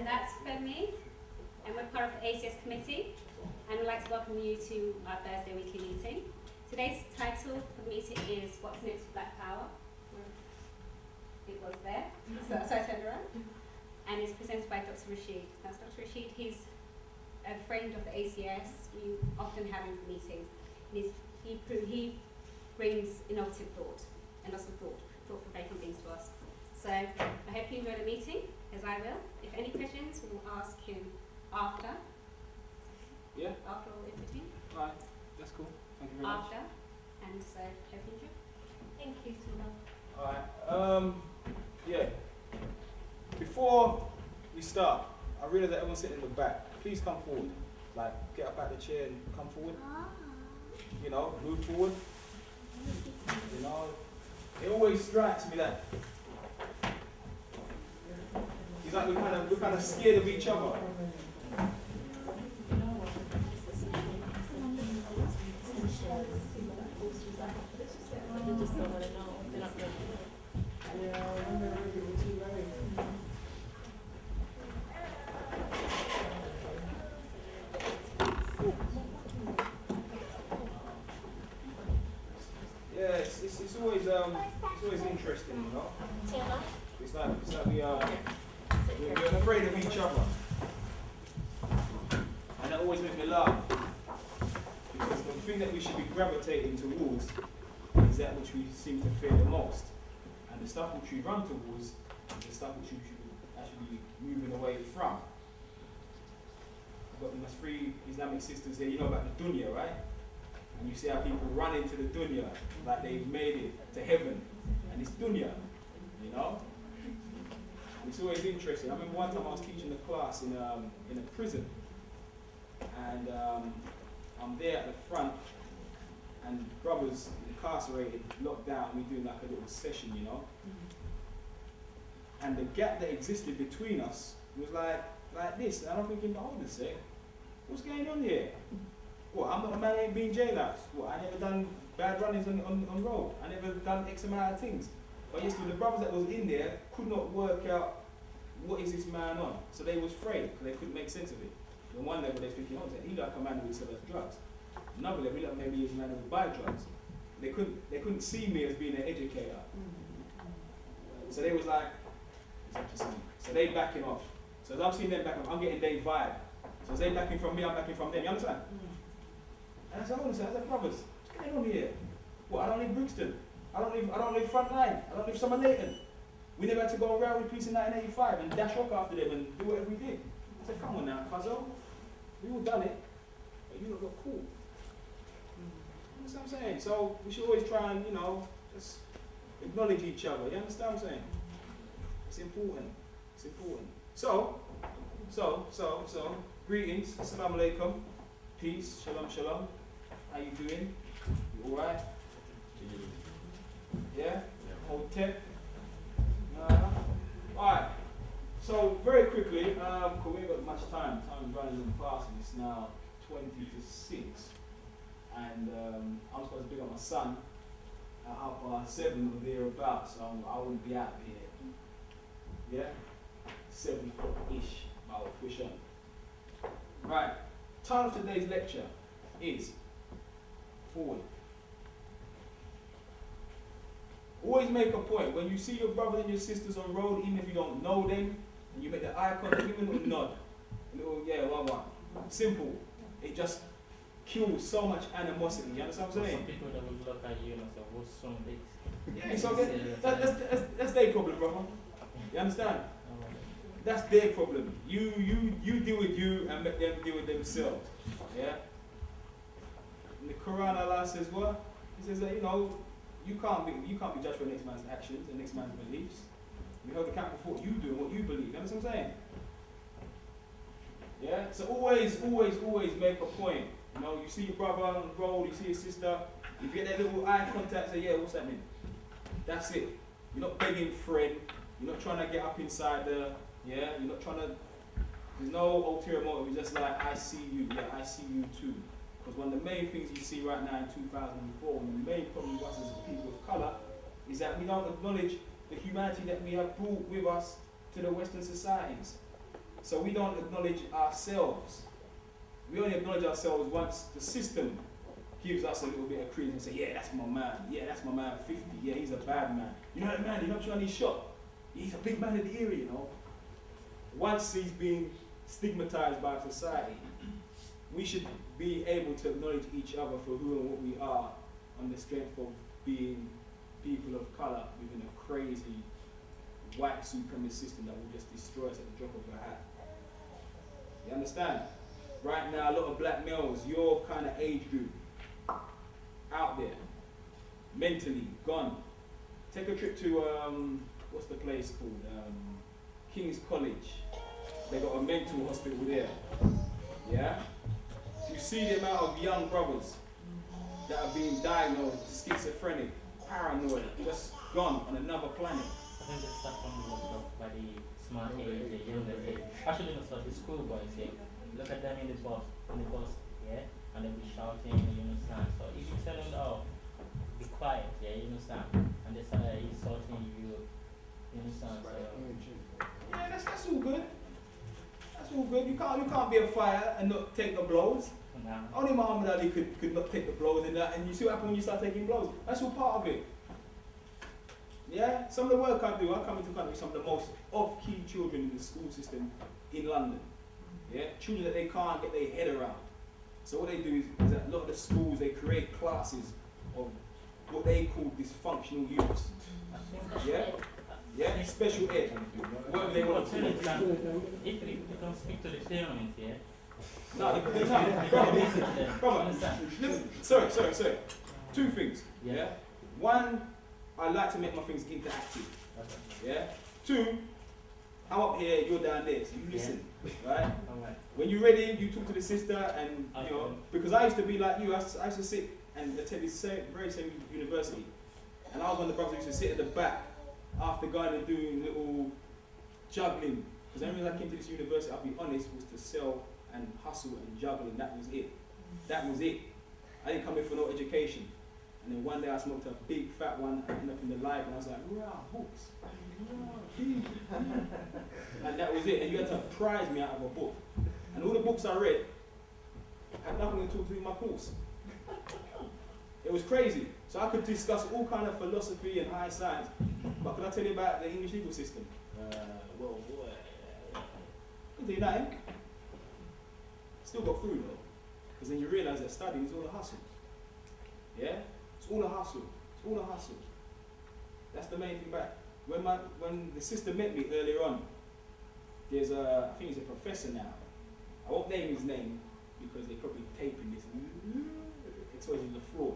and that's Femi, and we're part of the ACS committee, and we'd like to welcome you to our Thursday weekly meeting. Today's title for the meeting is What's Next for Black Power? It was there, so I turned around. And it's presented by Dr. Rashid. That's Dr. Rashid. He's a friend of the ACS. We often have him for meetings. He brings innovative thought and lots of thought-provoking things to us. So I hope you enjoy the meeting, as I will. If any questions, we'll ask him after. Yeah. After or in between. All right. That's cool. Thank you very much. After. And so hope you enjoy. Thank you, Sula. All right. Yeah. Before we start, I realise that everyone's sitting in the back. Please come forward. Like, get up out of the chair and come forward. You know, move forward. You know, it always strikes me that it's like we're kind of scared of each other. It's always interesting, you know. It's like we're afraid of each other, and that always makes me laugh. Because the thing that we should be gravitating towards is that which we seem to fear the most, and the stuff which we run towards is the stuff which we should actually be moving away from. I've got my 3 Islamic sisters here. You know about the dunya, right? And you see how people run into the dunya like they've made it to heaven, and it's dunya, you know. And it's always interesting. I remember one time I was teaching a class in a prison, and I'm there at the front, and brothers incarcerated, locked down. We're doing like a little session, you know. And the gap that existed between us was like this, and I'm thinking, hold on a sec, what's going on here? What, I'm not a man, I ain't been jailhouse. What, I never done bad runnings on road. I never done X amount of things. But yes, the brothers that was in there could not work out what is this man on. So they was afraid, because they couldn't make sense of it. On one level they're thinking, oh, he like a man who would sell us drugs. Another level, like maybe he's a man who would buy drugs. They couldn't see me as being an educator. So they was like, it's interesting. So they backing off. So as I'm seeing them back off, I'm getting their vibe. So as they backing from me, I'm backing from them. You understand? And I said, hold on a second, I said, brothers, what's going on here? What, I don't live Brixton. I don't live Front Line. I don't live Summer Leighton. We never had to go on railway police in 1985 and dash off after them and do whatever we did. I said, come on now, cuzzo. We all done it, but you lot got caught. You understand what I'm saying? So we should always try and, you know, just acknowledge each other. You understand what I'm saying? It's important. It's important. So, greetings. Assalamu alaikum. Peace. Shalom, shalom. How you doing? You alright? Yeah? Hold tip. Alright. So very quickly, because we ain't got much time. Time is running fast, and it's now 20 to 6. And I'm supposed to pick up my son at 7:30 or thereabouts, so I wouldn't be out here. Yeah? 7 o'clock-ish, I will push on. Right. Title of today's lecture is Forward. Always make a point. When you see your brothers and your sisters on road, even if you don't know them, and you make the eye contact, give them a little nod. A little, yeah, one. Simple. It just kills so much animosity. You understand what I'm saying? Some people that will look at you and say, what's wrong with Yeah, it's okay. That's their problem, brother. You understand? That's their problem. You deal with you and make them deal with themselves. Yeah? In the Quran, Allah says what? He says that, you know, you can't be judged for the next man's actions, the next man's beliefs. You hold accountable for what you do and what you believe. You understand what I'm saying? Yeah? So always make a point. You know, you see your brother on the road, you see your sister, if you get that little eye contact, say, yeah, what's that mean? That's it. You're not begging friend. You're not trying to get up inside the, yeah? You're not trying to, there's no ulterior motive. It's just like, I see you. Yeah, I see you too. Because one of the main things you see right now in 2004, one of the main problems with us as people of colour, is that we don't acknowledge the humanity that we have brought with us to the Western societies. So we don't acknowledge ourselves. We only acknowledge ourselves once the system gives us a little bit of credence and say, yeah, that's my man. Yeah, that's my man 50. Yeah, he's a bad man. You know that man, you know what he's shot? He's a big man in the area, you know. Once he's being stigmatized by society, we should be able to acknowledge each other for who and what we are on the strength of being people of colour within a crazy white supremacist system that will just destroy us at the drop of a hat. You understand? Right now, a lot of black males, your kind of age group, out there, mentally gone. Take a trip to, what's the place called? King's College. They got a mental hospital there. Yeah? So you see the amount of young brothers that are being diagnosed schizophrenic, paranoid, just gone on another planet. I think it's stuff from by the smart age, the younger age. Actually, no, so the schoolboys, yeah. Look at them in the bus, yeah, and they'll be shouting, you understand. So if you tell them, oh, be quiet, yeah, you understand, and they start insulting you, you understand. So, yeah, that's all good. That's all good. You can't be a fighter and not take the blows. nah. Only Muhammad Ali could not take the blows and that, and you see what happens when you start taking blows. That's all part of it. Yeah, some of the work I do, I come into contact with some of the most off-key children in the school system in London. Yeah, children that they can't get their head around. So what they do is that a lot of the schools, they create classes of what they call dysfunctional youths. Yeah? Yeah, special ed. Whatever they want to do. If you don't speak to the parents, yeah? No, sorry. Two things. Yeah? One, I like to make my things interactive. Yeah? Two, I'm up here, you're down there, so you listen. Right? Alright. When you're ready, you talk to the sister, and you know, because I used to be like you, I used to sit and attend this very same university, and I was one of the brothers who used to sit at the back after going and doing little juggling. Because every time I came to this university, I'll be honest, was to sell and hustle and juggle, and that was it. That was it. I didn't come here for no education. And then one day I smoked a big fat one, and I ended up in the library, and I was like, wow, books. And that was it. And you had to prize me out of a book. And all the books I read had nothing to do with my course. It was crazy. So I could discuss all kind of philosophy and high science, but could I tell you about the English legal system? Well, boy, I can do that. Still got through though, because then you realise that studying is all a hustle. Yeah, it's all a hustle. It's all a hustle. That's the main thing back. When the sister met me earlier on, there's I think he's a professor now. I won't name his name because they're probably taping this and exposing the fraud.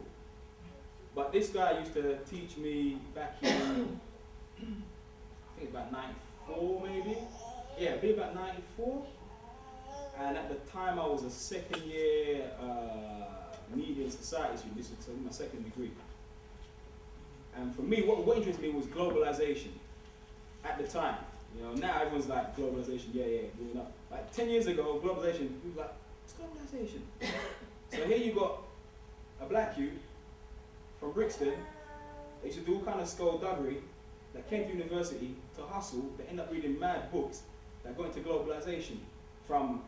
But this guy used to teach me back in, I think about 94 maybe. Yeah, maybe about 94. And at the time I was a second year media and society student. This was my second degree. And for me, what interested me was globalization at the time. You know, now everyone's like, globalization, yeah, you know. Like 10 years ago, globalization, we were like, it's globalization. So here you got a black youth from Brixton, they used to do all kind of skullduggery, that came to university to hustle, they end up reading mad books that got into globalization from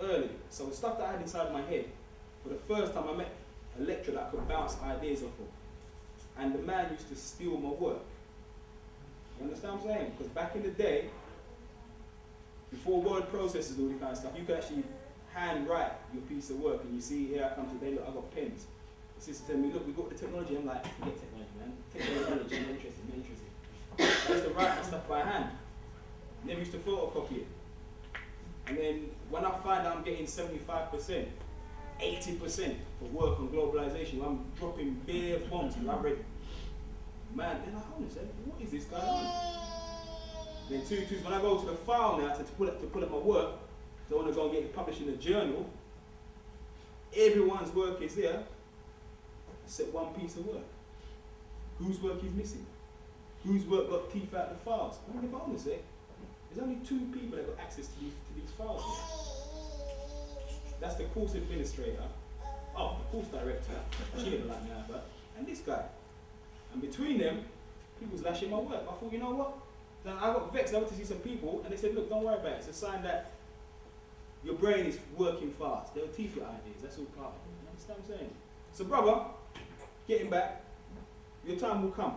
early. So the stuff that I had inside my head, for the first time I met a lecturer that I could bounce ideas off of. And the man used to steal my work. You understand what I'm saying? Because back in the day, before word processors and all this kind of stuff, you could actually hand write your piece of work, and you see, here I come today, look, I got pens. The sister tell me, look, we got the technology. I'm like, forget technology, man. Technology, I'm not interested. I used to write my stuff by hand. Never used to photocopy it. And then when I find out I'm getting 75%, 80% for work on globalization, I'm dropping bare bombs, and I read, man, then I hold it, what is this going on? Then two, when I go to the file now to pull up my work, so I want to go and get it published in a journal, everyone's work is there, except one piece of work. Whose work is missing? Whose work got teeth out of the files? I'm going to bonus it. There's only 2 people that got access to these files here. That's the course administrator, the course director, she didn't like me now, but, and this guy. And between them, people was lashing my work. I thought, you know what? Then I got vexed. I went to see some people, and they said, look, don't worry about it. It's a sign that your brain is working fast. They'll teach you ideas. That's all part of it. You understand what I'm saying? So, brother, getting back, your time will come.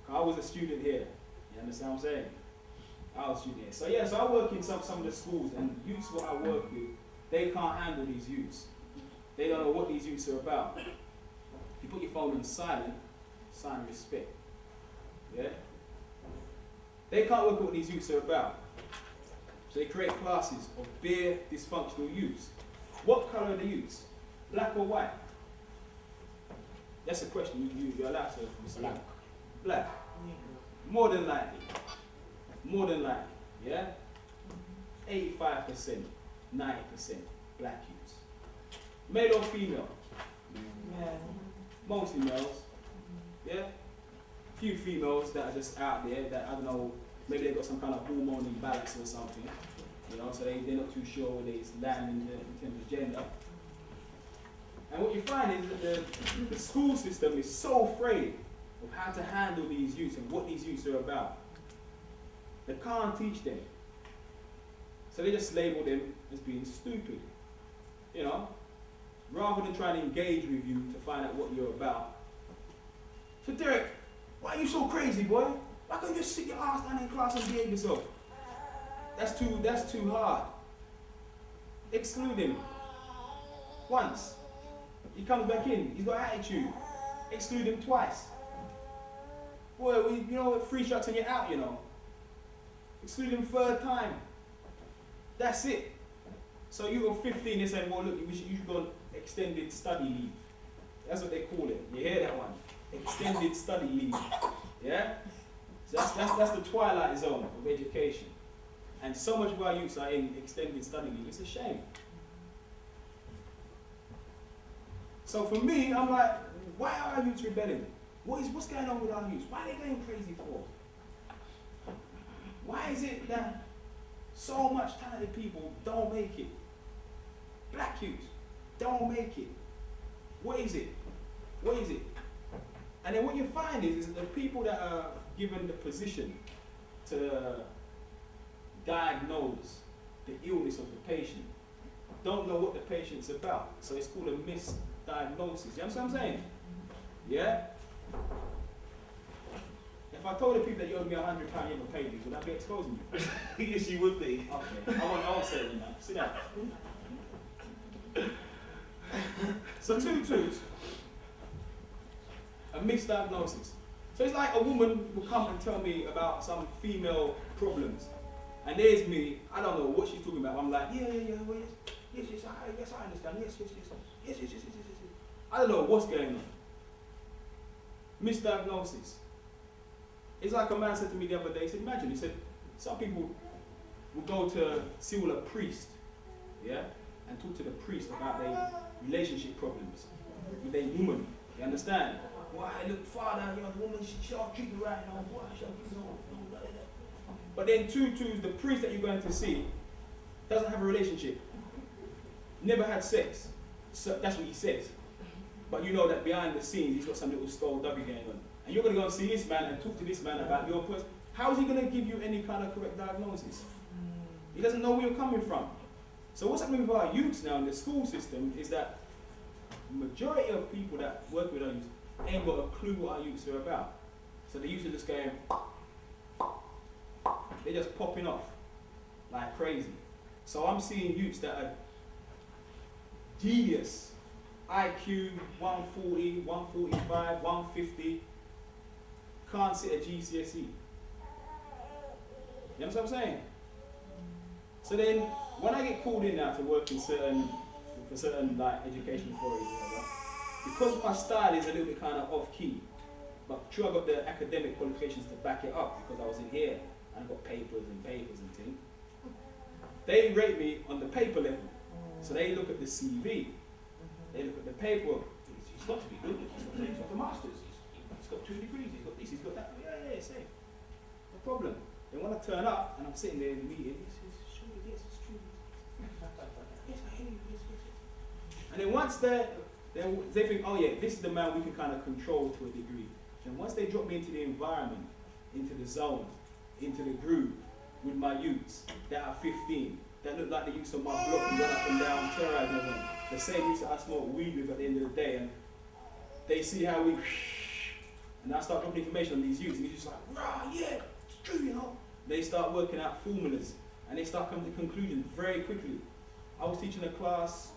I was a student here. You understand what I'm saying? I was a student here. So, yeah, so I work in some of the schools, and youths what I work with, they can't handle these youths. They don't know what these youths are about. If you put your phone on silent, sign respect. Yeah? They can't work out what these youths are about. So they create classes of bare dysfunctional youths. What colour are the youths? Black or white? That's a question you're allowed to answer. Black. Black. More than likely. More than likely. Yeah? 85%, 90% black youths. Male or female? Yeah. Mostly males. Yeah? Few females that are just out there that, I don't know, maybe they've got some kind of hormone imbalance or something. You know, so they're not too sure where they land in terms of gender. And what you find is that the school system is so afraid of how to handle these youths and what these youths are about. They can't teach them. So they just label them as being stupid. You know? Rather than trying to engage with you to find out what you're about. So Derek, why are you so crazy, boy? Why can't you just sit your ass down in class and behave yourself? That's too hard. Exclude him. Once. He comes back in, he's got attitude. Exclude him twice. Boy, you know, 3 shots and you're out, you know. Exclude him 3rd time. That's it. So you were 15, they said, well look, you should go on extended study leave. That's what they call it. You hear that one? Extended study leave. Yeah? So that's the twilight zone of education. And so much of our youths are in extended study leave. It's a shame. So for me, I'm like, why are our youths rebelling? What's going on with our youths? Why are they going crazy for? Why is it that so much talented people don't make it? Black youths don't make it. What is it? What is it? And then what you find is that the people that are given the position to diagnose the illness of the patient don't know what the patient's about. So it's called a misdiagnosis. You understand what I'm saying? Yeah? If I told the people that you owed me £100, you never paid me, would that be exposing you? Yes, you would be. Okay, I won't say it now. Sit down. So 2 twos. A misdiagnosis. So it's like a woman will come and tell me about some female problems. And there's me, I don't know what she's talking about. I'm like, yeah, well, yes, I understand. Yes. I don't know what's going on. Misdiagnosis. It's like a man said to me the other day, he said, imagine, he said, some people will go to see a priest, yeah, and talk to the priest about their relationship problems with their woman. You understand? Why, look, father, you know, the woman, she don't treat me right, you know, why, she don't treat me right. But then 2 twos, the priest that you're going to see doesn't have a relationship, never had sex. So that's what he says. But you know that behind the scenes, he's got some little skullduggery going on. And you're going to go and see this man and talk to this man about your person. How is he going to give you any kind of correct diagnosis? He doesn't know where you're coming from. So what's happening with our youths now in the school system is that the majority of people that work with our youths ain't got a clue what our youths are about. So the youths are just going, they're just popping off like crazy. So I'm seeing youths that are genius, IQ 140, 145, 150, can't sit a GCSE. You know what I'm saying? So then, when I get called in now to work in certain like education authorities, whatever, because my style is a little bit kind of off key, but true I got the academic qualifications to back it up because I was in here and I got papers and things. They rate me on the paper level, so they look at the CV, they look at the paperwork. He's got to be good. He's got the masters. He's got 2 degrees. He's got this. He's got that. Yeah, safe. No problem. Then when I turn up and I'm sitting there in the meeting, it's true. Yes, it's true. Yes, I hear you. Yes. And then once they think, oh yeah, this is the man we can kind of control to a degree. And once they drop me into the environment, into the zone, into the groove with my youths that are 15, that look like the youths on my block who run up and down terrorising them. The same youths that I smoke weed with at the end of the day, and they see how we, and I start dropping information on these youths, and he's just like, rah, yeah, it's true, you know. They start working out formulas, and they start coming to conclusions very quickly. I was teaching a class,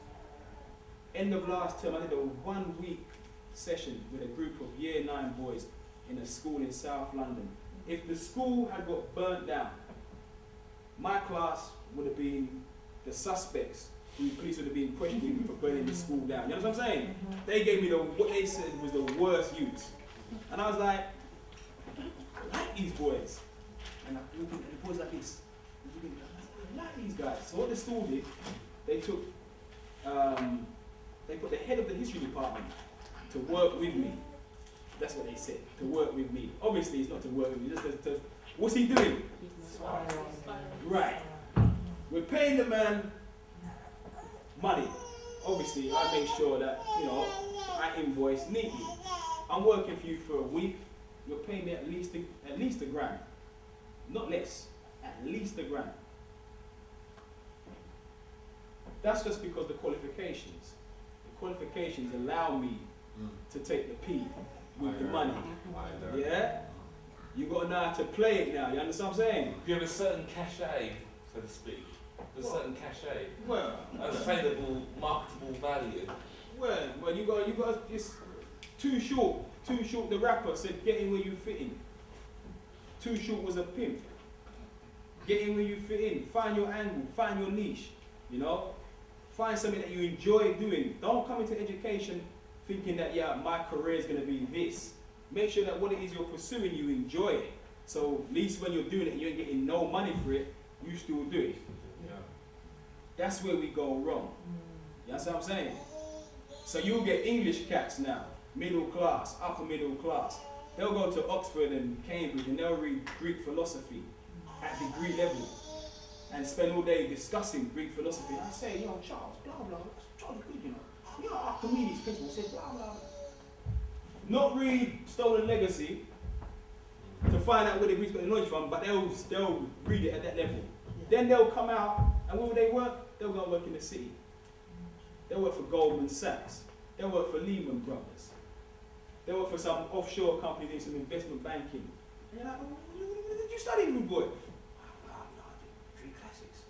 end of last term, I did a 1 week session with a group of year 9 boys in a school in South London. If the school had got burnt down, my class would have been the suspects who the police would have been questioning for burning the school down. You know what I'm saying? They gave me what they said was the worst youths. And I was like, I like these boys. And I'm looking at the boys like this. I like these guys. So what the school did, they took, they put the head of the history department to work with me. That's what they said, to work with me. Obviously it's not to work with me, just to what's he doing? Right. We're paying the man money. Obviously I make sure that, you know, I invoice neatly. I'm working for you for a week, you're paying me at least a grand. Not less, at least a grand. That's just because the qualifications allow me to take the P with the money. Yeah? You got to know how to play it now, you understand what I'm saying? You have a certain cachet, so to speak. A certain cachet. Well, attainable, marketable value. Well, you got it's Too Short. Too Short, the rapper, said, get in where you fit in. Too Short was a pimp. Get in where you fit in. Find your angle. Find your niche. You know? Find something that you enjoy doing. Don't come into education thinking that, yeah, my career is going to be this. Make sure that what it is you're pursuing, you enjoy it. So at least when you're doing it and you ain't getting no money for it, you still do it. Yeah. That's where we go wrong. You understand what I'm saying? So you'll get English cats now, middle class, upper middle class. They'll go to Oxford and Cambridge and they'll read Greek philosophy at degree level and spend all day discussing Greek philosophy. And I say, yo, Charles, blah, blah, Charles is good, you know. You know, Archimedes' principle said blah, blah. Not read Stolen Legacy to find out where the Greeks got the knowledge from, but they'll read it at that level. Then they'll come out, and where will they work? They'll go and work in the city. They'll work for Goldman Sachs. They'll work for Lehman Brothers. They'll work for some offshore company doing some investment banking. And you're like, oh, what did you study, good boy? I did 3 classics.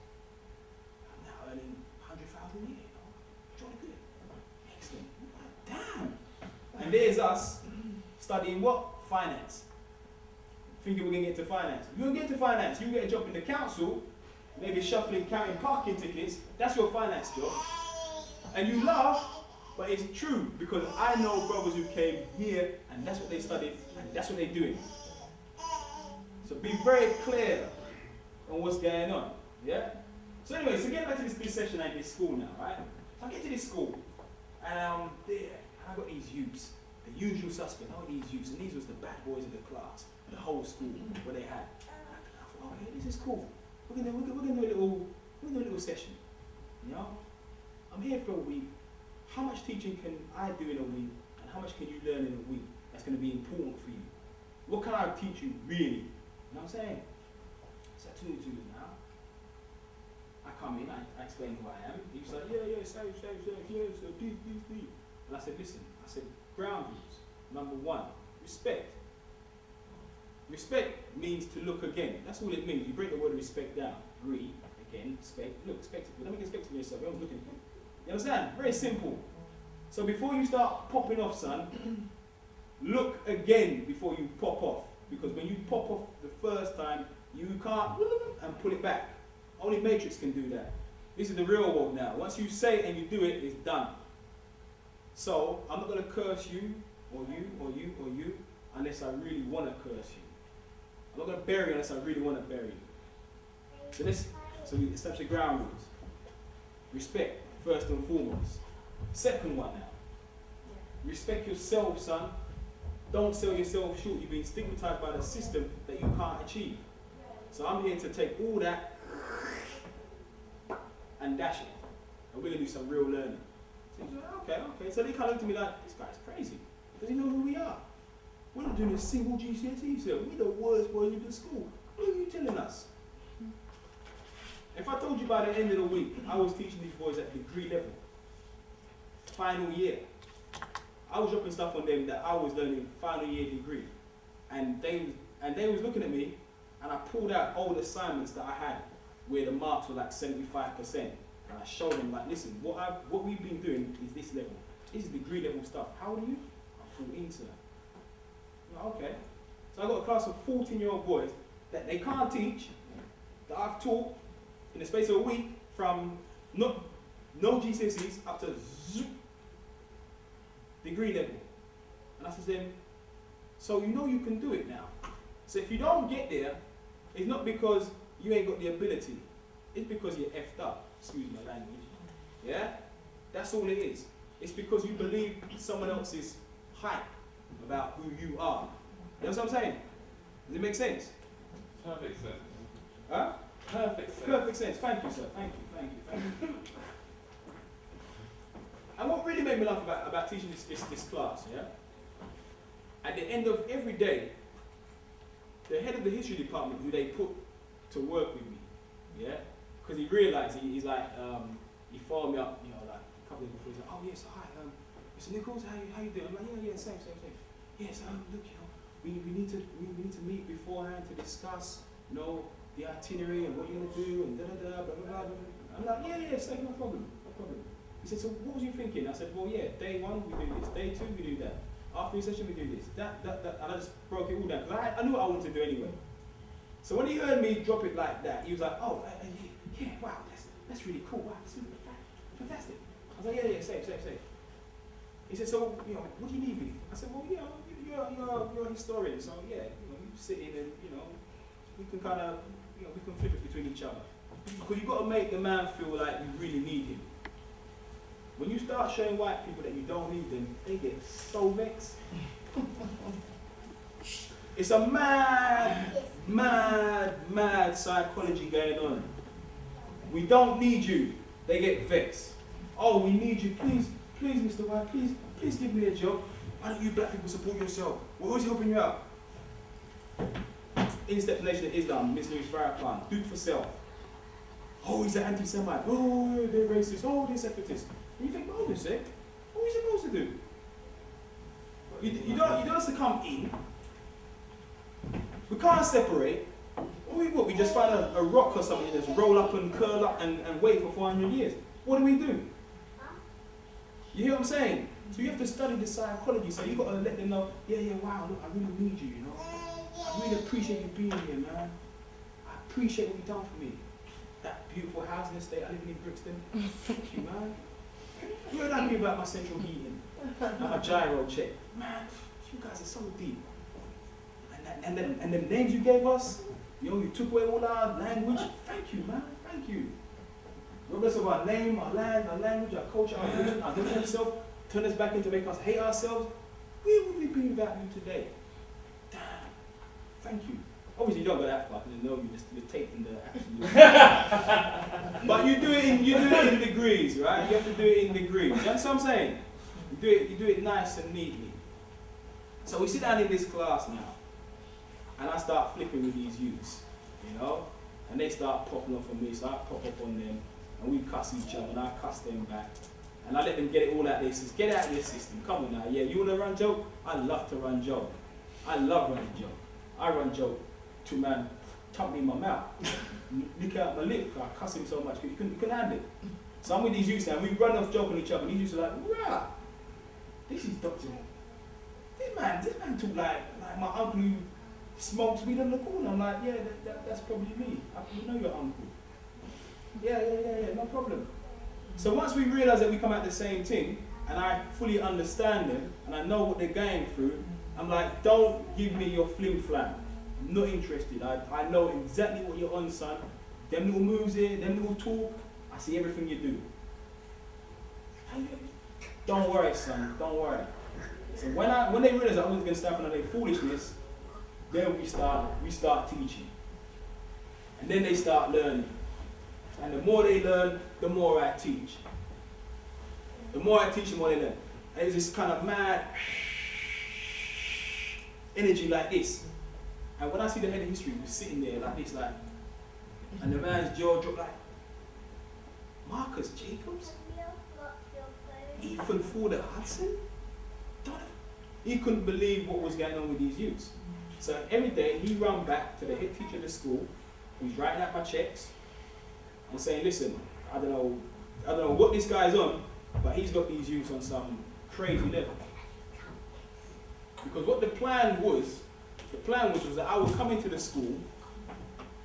I'm now earning 100,000 a year, you know. Jolly good. Excellent. Damn. And there's us studying what? Finance. Thinking we're going to get to finance. You don't get to finance. You get a job in the council, maybe shuffling, counting parking tickets. That's your finance job. And you laugh, but it's true because I know brothers who came here and that's what they studied and that's what they're doing. So be very clear on what's going on. Yeah? So anyway, so get back to this session at this school now, right? So I get to this school and I'm there. I got these youths, the usual suspects, I got these youths, and these was the bad boys of the class, the whole school, what they had. And I thought, okay, this is cool. We're gonna do a little session. You know? I'm here for a week. How much teaching can I do in a week, and how much can you learn in a week that's gonna be important for you? What can I teach you really? You know what I'm saying? So I tune now. I come in, I explain who I am. He's like, yeah, so, deep. And I said, listen, ground rules. Number 1, respect. Respect means to look again. That's all it means. You break the word respect down. Read, again, respect. Look, respect it. Let me respect it yourself. Everyone's looking at you. You understand? Very simple. So before you start popping off, son, look again before you pop off. Because when you pop off the first time, you can't and pull it back. Only Matrix can do that. This is the real world now. Once you say it and you do it, it's done. So, I'm not going to curse you, or you, unless I really want to curse you. I'm not going to bury you unless I really want to bury you. So we establish the ground rules. Respect, first and foremost. Second one now. Respect yourself, son. Don't sell yourself short. You've been stigmatized by the system that you can't achieve. So I'm here to take all that and dash it. And we're going to do some real learning. So he's like, okay. So they kind of looked at me like, this guy's crazy. Does he know who we are? We're not doing a single GCSE, sir. We're the worst boys in the school. What are you telling us? If I told you you by the end of the week, I was teaching these boys at degree level. Final year. I was dropping stuff on them that I was learning final year degree. And they was looking at me, and I pulled out old assignments that I had where the marks were like 75%. And I showed them like, listen, what we've been doing is this level. This is degree level stuff. How old are you? I'm 14, sir. I'm like, okay. So I got a class of 14-year-old boys that they can't teach, that I've taught in the space of a week from no GCSEs up to degree level. And I said to them, so you know you can do it now. So if you don't get there, it's not because you ain't got the ability. It's because you're effed up. Excuse my language. Yeah? That's all it is. It's because you believe someone else's hype about who you are. You know what I'm saying? Does it make sense? Perfect sense. Huh? Perfect sense. Perfect sense. Thank you, sir. Thank you. And what really made me laugh about teaching this class, yeah? At the end of every day, the head of the history department, who they put to work with me, yeah? Because he realized, he's like, he followed me up, you know, like a couple of days before, he's like, oh yes, hi, Mr. Nichols, how you doing? I'm like, yeah, same. Yes, look, you know, we need to meet beforehand to discuss, you know, the itinerary and what you're gonna do and blah blah blah. I'm like, yeah, same, no problem. He said, so what was you thinking? I said, well, yeah, day 1 we do this, day 2 we do that, after the session we do this, that, and I just broke it all down because I knew what I wanted to do anyway. So when he heard me drop it like that, he was like, oh, yeah, wow, that's really cool, wow, that's fantastic. I was like, yeah, same. He said, so, you know, what do you need me? I said, well, you know, you're a historian, so yeah, you know, you sit in and, you know, we can kind of, you know, we can flip it between each other. Because you've got to make the man feel like you really need him. When you start showing white people that you don't need them, they get so vexed. It's a mad psychology going on. We don't need you. They get vexed. Oh, we need you. Please, Mr. White, please give me a job. Why don't you black people support yourself? We're always helping you out. In steps Nation of Islam, Missionaries for Afrikan, do for self. Oh, he's an anti-Semite. Oh, they're racist. Oh, they're separatist. And you think, hold on a sec, what are you supposed to do? You don't have to come in. We can't separate. What we just find a rock or something and just roll up and curl up and wait for 400 years. What do? You hear what I'm saying? So you have to study the psychology. So you've got to let them know, yeah, wow, look, I really need you, you know. I really appreciate you being here, man. I appreciate what you've done for me. That beautiful housing estate I live in Brixton. Thank you, man. You heard that me about my central heating and my gyro check. Man, you guys are so deep. And them names you gave us, you know, you took away all our language. Thank you, man. Thank you. Regardless of our name, our land, our language, our culture, our religion, our different self, turn us back into make us hate ourselves. Where would we be without you today? Damn. Thank you. Obviously, you don't go that far because you know you're taking the absolute. But you do it in degrees, right? You have to do it in degrees. That's what I'm saying. You do it nice and neatly. So we sit down in this class now, and I start flipping with these youths, you know, and they start popping off on me, so I pop up on them, and we cuss each other, and I cuss them back, and I let them get it all out their system. Get out of their system. Come on now. Yeah, you want to run joke? I love to run joke. I love running joke. I run joke. To man, tump me in my mouth, lick out my lip. I cuss him so much because you couldn't handle it. So I'm with these youths now. We run off joke on each other. And these youths are like, rah, this is Dr. This man talk like my uncle who smokes weed on the corner. I'm like, yeah, that's probably me. You know your uncle. Yeah, no problem. So once we realise that we come out the same thing, and I fully understand them, and I know what they're going through, I'm like, don't give me your flim flam. I'm not interested. I know exactly what you're on, son. Them little moves here, them little talk, I see everything you do. Don't worry, son, don't worry. So when they realize I was going to start on their foolishness, then we start teaching. And then they start learning. And the more they learn, the more I teach. The more I teach, the more they learn. And it's this kind of mad energy like this. And when I see the head of history, we're sitting there like this, like, and the man's jaw dropped like, Marcus Jacobs, Ethan Ford Hudson. He couldn't believe what was going on with these youths. So every day he ran back to the head teacher of the school, who's writing out my checks, and saying, listen, I don't know what this guy's on, but he's got these youths on some crazy level. Because what the plan was that I would come into the school,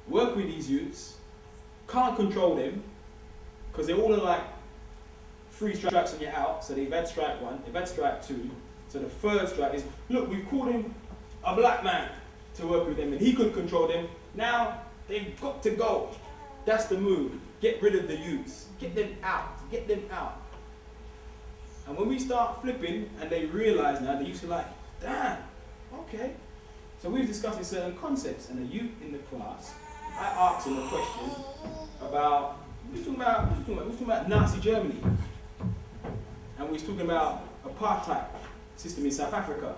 work with these youths, can't control them, because they're all on like 3 strikes and you're out. So they've had strike 1, they've had strike 2. So the 3rd strike is, look, we've called him a black man to work with them and he couldn't control them. Now they've got to go. That's the move. Get rid of the youths. Get them out. Get them out. And when we start flipping and they realize now, the youths are like, damn, okay. So we've discussing certain concepts, and the youth in the class, I asked them a question about, we was talking about Nazi Germany. And we was talking about apartheid system in South Africa.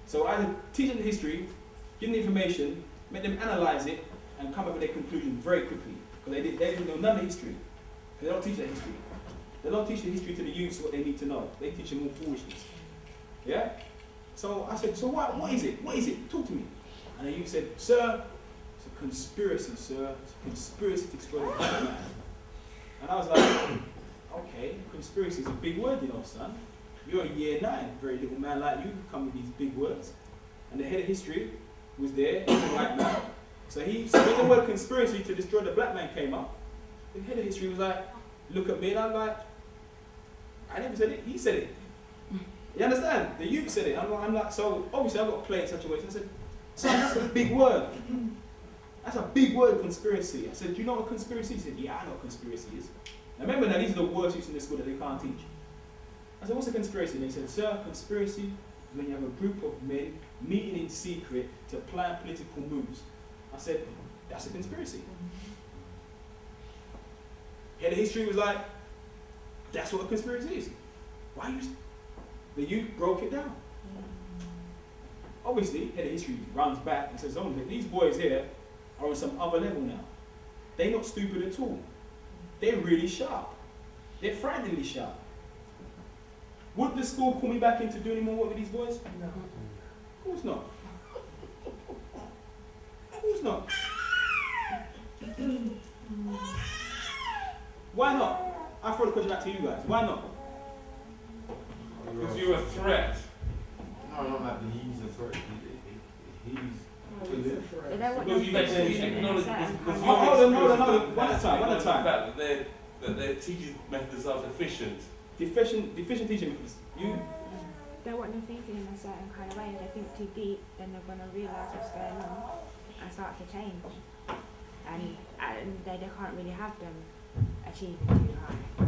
So I teach them the history, give them the information, make them analyze it, and come up with a conclusion very quickly. Because they didn't know none of the history. Because they don't teach that history. They don't teach the history to the youths what they need to know. They teach them all foolishness. Yeah? So I said, so what is it? What is it? Talk to me. And the youth said, sir, it's a conspiracy, sir. It's a conspiracy to destroy the black man. And I was like, okay, conspiracy is a big word, you know, son. You're in year 9, very little man like you come with these big words. And the head of history was there, the white man. So when the word conspiracy to destroy the black man came up, the head of history was like, look at me, and I'm like, I never said it, he said it. You understand? The youth said it. I'm like, so obviously I've got to play it in such a way. So I said, son, that's a big word. That's a big word, conspiracy. I said, do you know what conspiracy is? He said, yeah, I know what conspiracy is. Now remember now, these are the words used in the school that they can't teach. I said, what's a conspiracy? And they said, sir, conspiracy is when you have a group of men meeting in secret to plan political moves. I said, that's a conspiracy. Head of history was like, that's what a conspiracy is. Why you? The youth broke it down. Obviously, head of history runs back and says, oh, these boys here are on some other level now. They're not stupid at all. They're really sharp. They're frighteningly sharp. Would the school call me back in to do any more work with these boys? No. Of course not. Of course not. Why not? I throw the question back to you guys. Why not? Because you're a threat. No, not that he's a threat. He's They don't want Because them you to actually be in a acknowledge certain this. kind of- Hold on. One at a time. The fact that their teaching methods are deficient. Deficient teaching methods. You. They want them thinking in a certain kind of way. If they think too deep, then they're going to realise what's going on and start to change. And they can't really have them achieving too high.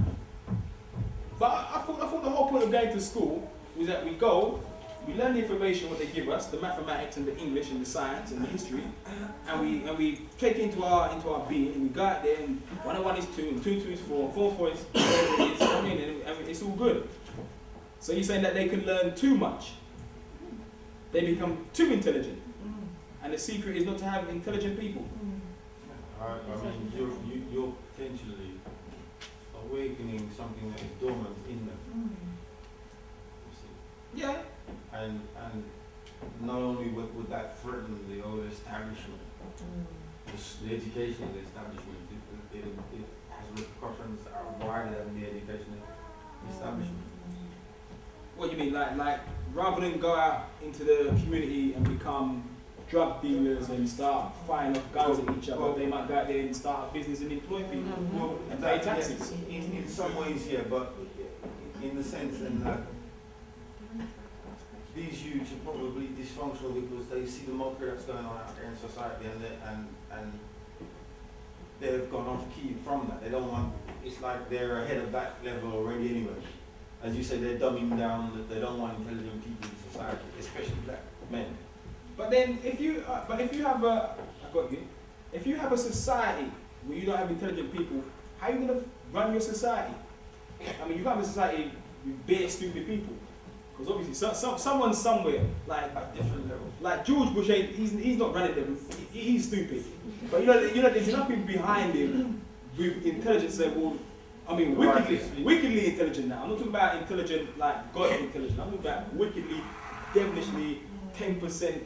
But I thought the whole point of going to school was that we go, we learn the information what they give us, the mathematics and the English and the science and the history, and we take it into our being, and we go out there and 1 and 1 is 2 and 2 and 2 is 4 and 4 and 4 is whatever it is, I mean, and it's all good. So you're saying that they can learn too much. They become too intelligent. And the secret is not to have intelligent people. I mean, you're potentially awakening something that is dormant in them. You see? Yeah. And not only would that threaten the old establishment, the education of the establishment, it has repercussions that are wider than the education establishment. What do you mean? Like rather than go out into the community and become drug dealers and start firing off guns at each other, they might go out there and start a business and employ people Well, and pay taxes. yes, in some ways, yeah, but in the sense then that these youths are probably dysfunctional because they see the mockery that's going on out there in society, and they've gone off key from that. They don't want. It's like they're ahead of that level already anyway. As you say, they're dumbing down that they don't want intelligent people in society, especially black men. But then, if you have a society where you don't have intelligent people, how are you gonna run your society? I mean, you can't have a society with bare stupid people, because obviously someone somewhere, like at different level, like George Bush, he's not running them. He's stupid. But you know, there's enough people behind him, with intelligence level, I mean wickedly intelligent now. I'm not talking about intelligent like God intelligent. I'm talking about wickedly, devilishly, 10%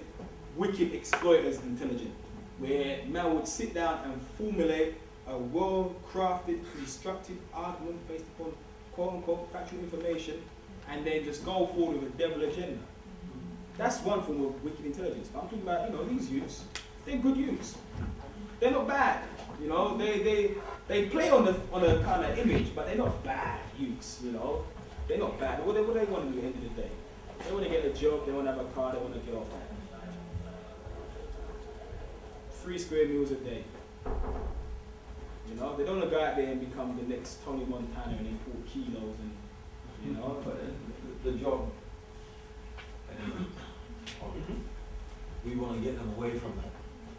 wicked exploiters intelligent. Where man would sit down and formulate a well-crafted, constructed argument based upon quote-unquote factual information and then just go forward with a devil agenda. That's one form of wicked intelligence. But I'm talking about, you know, these youths, they're good youths. They're not bad. You know, they play on a kind of image, but they're not bad youths, you know. They're not bad. What they want to do at the end of the day? They want to get a job, they want to have a car, they want to get off. 3 square meals a day. You know, they don't want to go out there and become the next Tony Montana and import kilos and, you know. But the job, we want to get them away from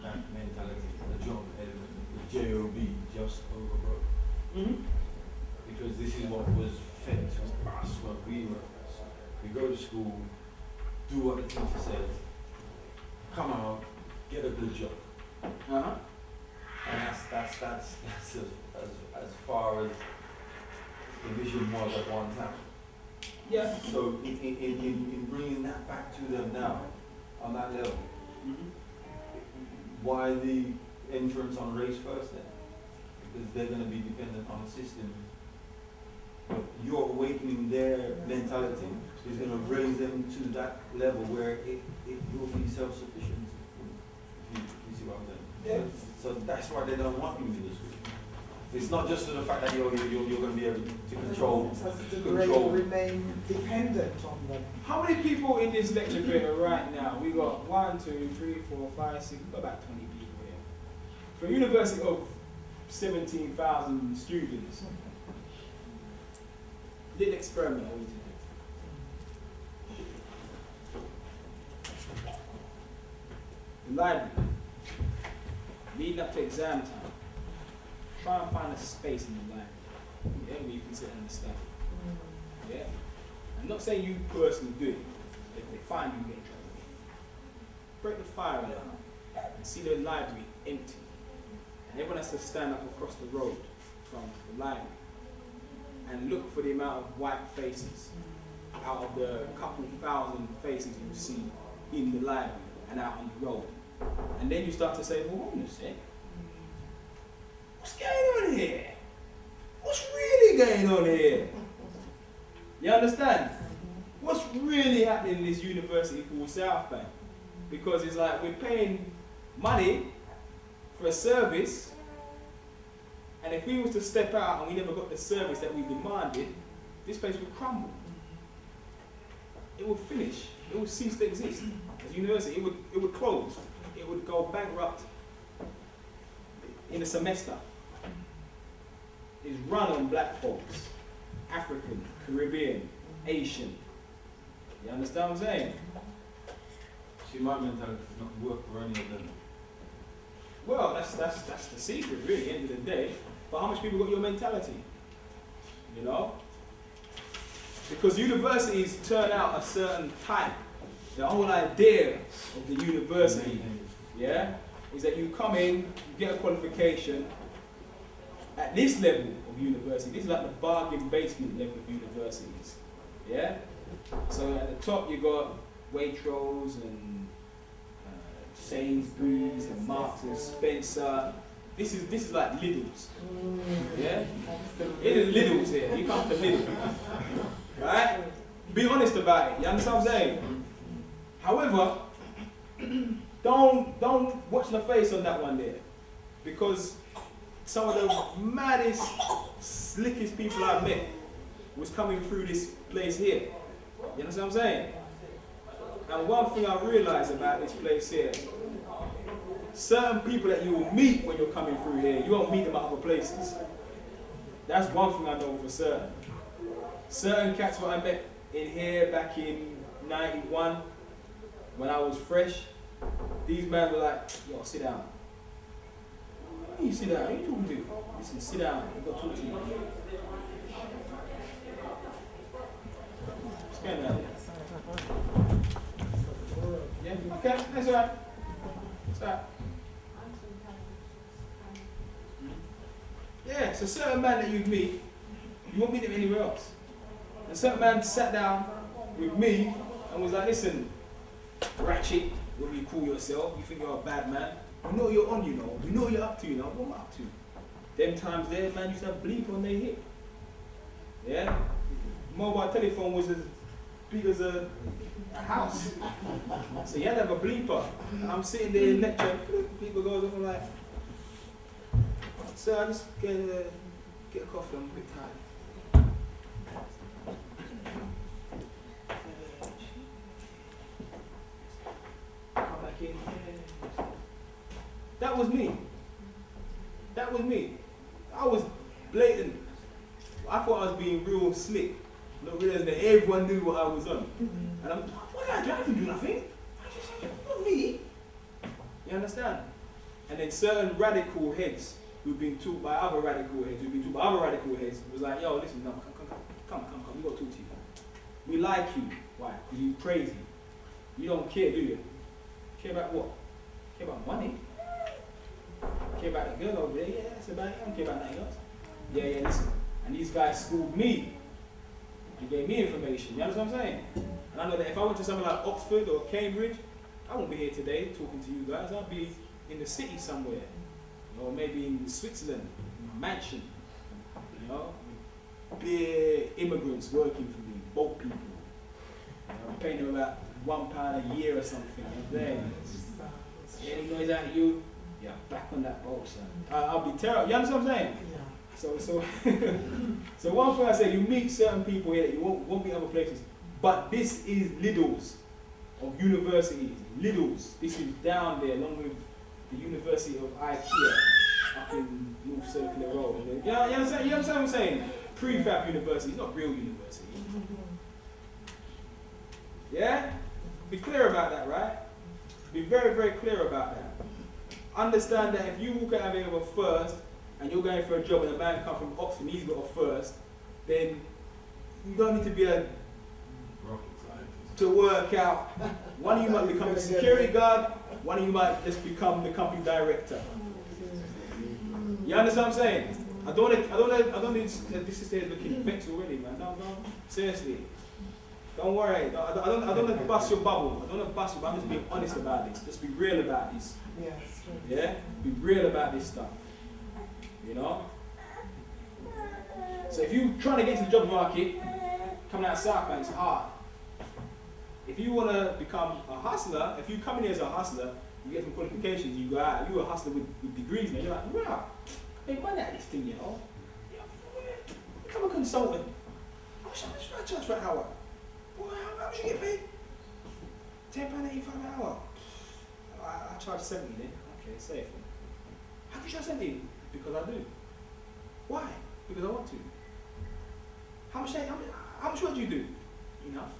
that mentality, the job element, the job, just overbroke. Because this is what was fed to us when we were. We go to school, do what the teacher says, come out, get a good job. And that's as far as the vision was at one time. Yeah. So in bringing that back to them now, on that level, why the inference on race first then? Because they're going to be dependent on a system. But you're awakening their mentality is going to raise them to that level where it will be self-sufficient. You see what I'm saying? Yeah. So that's why they don't want you in the school. It's not just the fact that you're going to be able to control. Remain dependent on them. How many people in this lecture theatre right now? We got 1, 2, 3, 4, 5, 6, we've got about 20 people here. For a university of 17,000 students, little experiment I want you to do. The library, leading up to exam time, try and find a space in the library, yeah, where you can sit and study. Yeah? I'm not saying you personally do it. If they find you, get in trouble. Break the fire alarm and see the library empty. And everyone has to stand up across the road from the library and look for the amount of white faces out of the couple thousand faces you see in the library and out on the road. And then you start to say, well, hold on a sec. What's going on here? What's really going on here? You understand? What's really happening in this university called South Bank? Because it's like we're paying money for a service, and if we was to step out and we never got the service that we demanded, this place would crumble. It would finish. It would cease to exist as a university. It would close. It would go bankrupt in a semester. It's run on black folks, African, Caribbean, Asian. You understand what I'm saying? See, my mentality does not work for any of them. Well, that's the secret, really, at the end of the day. But how much people got your mentality? You know? Because universities turn out a certain type. The whole idea of the university, yeah, is that you come in, you get a qualification at this level of university. This is like the bargain basement level of universities, yeah? So at the top you got Waitrose and Sainsbury's and Marks and Spencer. This is like Lidl's, yeah? It is Lidl's here. You come to Lidl, right? Be honest about it. You understand what I'm saying? However, don't watch the face on that one there, because some of the maddest, slickest people I've met was coming through this place here. You understand what I'm saying? And one thing I realized about this place here, certain people that you will meet when you're coming through here, you won't meet them at other places. That's one thing I know for certain. Certain cats what I met in here back in 91, when I was fresh, these men were like, yo, sit down. Why you sit down? Who are you talking to? Listen, sit down. I've got to talk to you. What's going on? Yeah, okay, that's all right. That's all right. Yeah, it's a certain man that you meet, you won't meet him anywhere else. And certain man sat down with me and was like, listen, Rashid, what you call yourself, you think you're a bad man. You know you're on, you know. You know you're up to, you know. What am I up to? Them times there, man used to have bleep on their hip. Yeah? Mobile telephone was as big as a house. So you had to have a bleeper. I'm sitting there in lecture, people goes off and like, so I just get a coffee, I'm a bit tired. Come back in. That was me. That was me. I was blatant. I thought I was being real slick. Not realizing that everyone knew what I was on. And I'm like, what did I do? I didn't do nothing. Not me. You understand? And then certain radical heads who've been taught by other radical heads, was like, yo, listen, no, come, we gotta talk to you. We like you. Why? Because you're crazy. You don't care, do you? Care about what? Care about money? Care about the girl over there? Yeah, that's about it. I don't care about nothing else. Yeah, listen. And these guys schooled me and gave me information. You understand what I'm saying? And I know that if I went to somewhere like Oxford or Cambridge, I won't be here today talking to you guys. I'll be in the city somewhere. Or maybe in Switzerland, in a mansion. You know? Bare immigrants working for me, boat people. I'm paying them about £1 a year or something. Then, any noise out of you, yeah, back on that boat, son. I'll be terrible. You understand what I'm saying? Yeah. So one thing I say, you meet certain people here that you won't meet other places. But this is Lidl's of universities. Lidl's. This is down there along with the University of IKEA up in North Circular Road. You understand what I'm saying? Prefab university, it's not real university. Yeah? Be clear about that, right? Be very, very clear about that. Understand that if you walk out of here with a first and you're going for a job and a man comes from Oxford and he's got a first, then you don't need to be a to work out. One of you might become a security guard, one of you might just become the company director. You understand what I'm saying? I don't need this is looking vexed already, man. No, seriously. Don't worry. I don't want to bust your bubble. I don't want to bust you, but I'm just being honest about this. Just be real about this. Yes. Yeah? Be real about this stuff. You know? So if you're trying to get into the job market, coming out of South Bank, it's hard. If you want to become a hustler, if you come in here as a hustler, you get some qualifications, you go out, you're a hustler with degrees now, you're like, wow, make money at this thing, you know? Become a consultant. How much do I charge for an hour? Boy, how much you get paid? £10.85 an hour. I charge 70 then. Okay, safe. How do you charge 70? Because I do. Why? Because I want to. How much work do you do? Enough.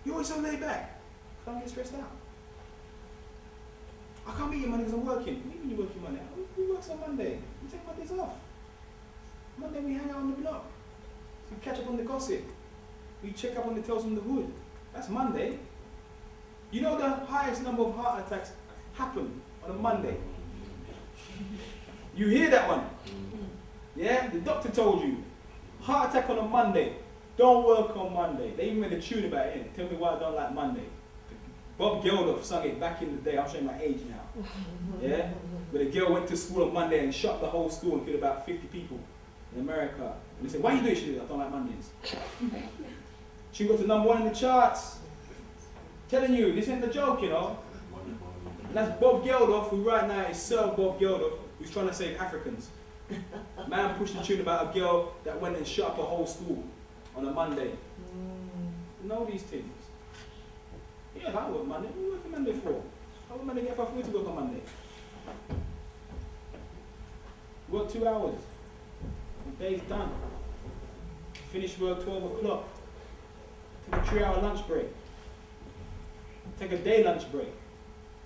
You're always so laid back. I don't get stressed out. I can't meet your money because I'm working. What do you mean you work your money? We work on Monday. We take Mondays off. Monday we hang out on the block. We catch up on the gossip. We check up on the tales from the hood. That's Monday. You know the highest number of heart attacks happen on a Monday. You hear that one? Yeah? The doctor told you. Heart attack on a Monday. Don't work on Monday. They even made a tune about it. Tell me why I don't like Monday. Bob Geldof sung it back in the day. I'm showing my age now. Yeah? Where the girl went to school on Monday and shot the whole school and killed about 50 people in America. And they said, why are you doing shit? I don't like Mondays. She got to #1 in the charts. Telling you, this ain't a joke, you know. And that's Bob Geldof, who right now is Sir Bob Geldof, who's trying to save Africans. Man pushed a tune about a girl that went and shot up a whole school on a Monday. You know these things. Yeah, I work Monday. What are you working Monday for? How would Monday get for free to work on Monday? Work 2 hours. The day's done. Finish work 12 o'clock. Take a 3-hour lunch break. Take a day lunch break.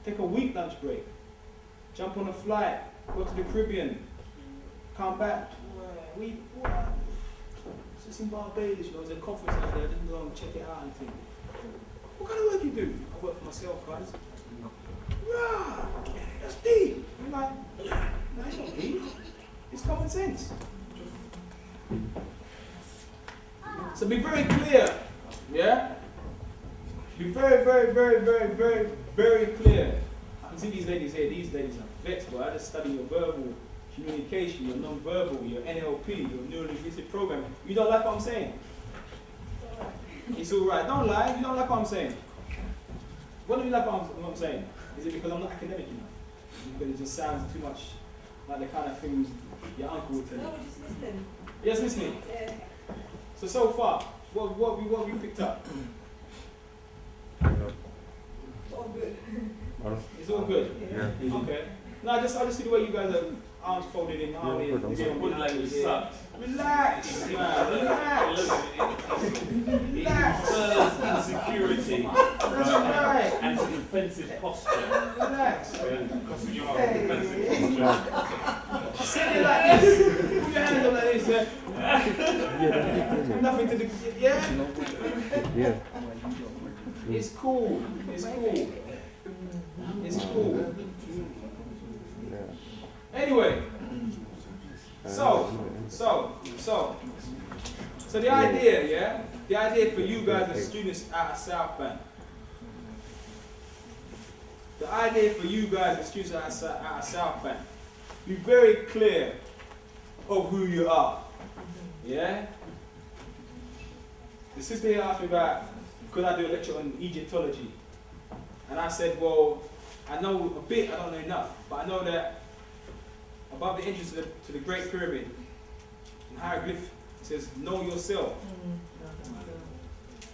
Take a week lunch break. Jump on a flight. Go to the Caribbean. Come back. It's just in Barbados, you know, there's a conference out there. I didn't go and check it out and think. What kind of work you do? I work for myself, guys. Rah! That's deep. I'm like, no, it's not deep. It's come common sense. So be very clear, yeah? Be very, very, very, very, very, very clear. I can see these ladies here, these ladies are vexed, but I just study your verbal communication, your non-verbal, your NLP, your neuro-linguistic programming. You don't like what I'm saying? It's alright, don't lie, you don't like what I'm saying. What do you like what I'm saying? Is it because I'm not academic enough? Because it just sounds too much like the kind of things your uncle would tell you? No, we're just listening. Yes, listening. Yeah. So far, what have you picked up? All good. It's all good? Yeah. Okay. No, I just see the way you guys are arms folded in harmony. Your body language sucks. Relax, man, relax. Relax. Insecurity. That's right. And some defensive posture. Relax. Because of your defensive posture. Sit there like this. Put your hands up like this, yeah? Nothing to do. Yeah? Yeah. It's cool. It's cool. It's cool. Anyway. So the idea, yeah? The idea for you guys as students out of South Bank. The idea for you guys as students out of South Bank. Be very clear of who you are. Yeah? The sister here asked me about, could I do a lecture on Egyptology? And I said, well, I know a bit, I don't know enough, but I know that above the entrance to the Great Pyramid, in hieroglyph, it says, know yourself.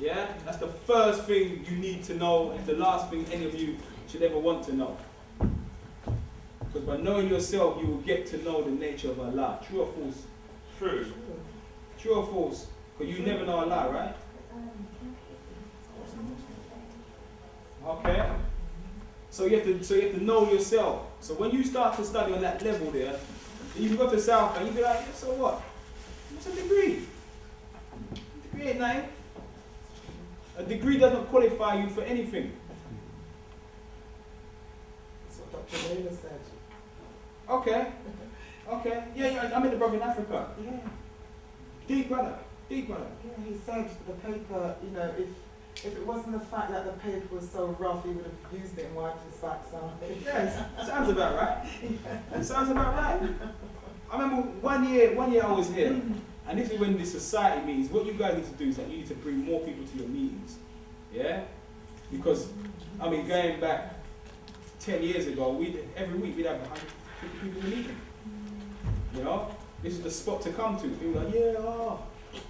Yeah? That's the first thing you need to know, and the last thing any of you should ever want to know. Because by knowing yourself, you will get to know the nature of Allah. True or false? True. True or false? Because you never know Allah, right? Okay? So you have to know yourself. So when you start to study on that level there, you can go to South and you be like, yeah, so what? What's a degree? A degree ain't nothing. A degree doesn't qualify you for anything. That's what Dr. Naylor said. Okay. Okay. Yeah, I met the brother in Africa. Yeah, Deep brother. Deep brother. yeah, he said the paper, you know, if it wasn't the fact that the paper was so rough, he would have used it and wiped his backside. Yes. Sounds about right. It sounds about right. I remember one year I was here, and this is when the society meetings, what you guys need to do is that you need to bring more people to your meetings. Yeah? Because, I mean, going back 10 years ago, every week we'd have 150 people in the meeting. You know? This is the spot to come to. People are like, yeah,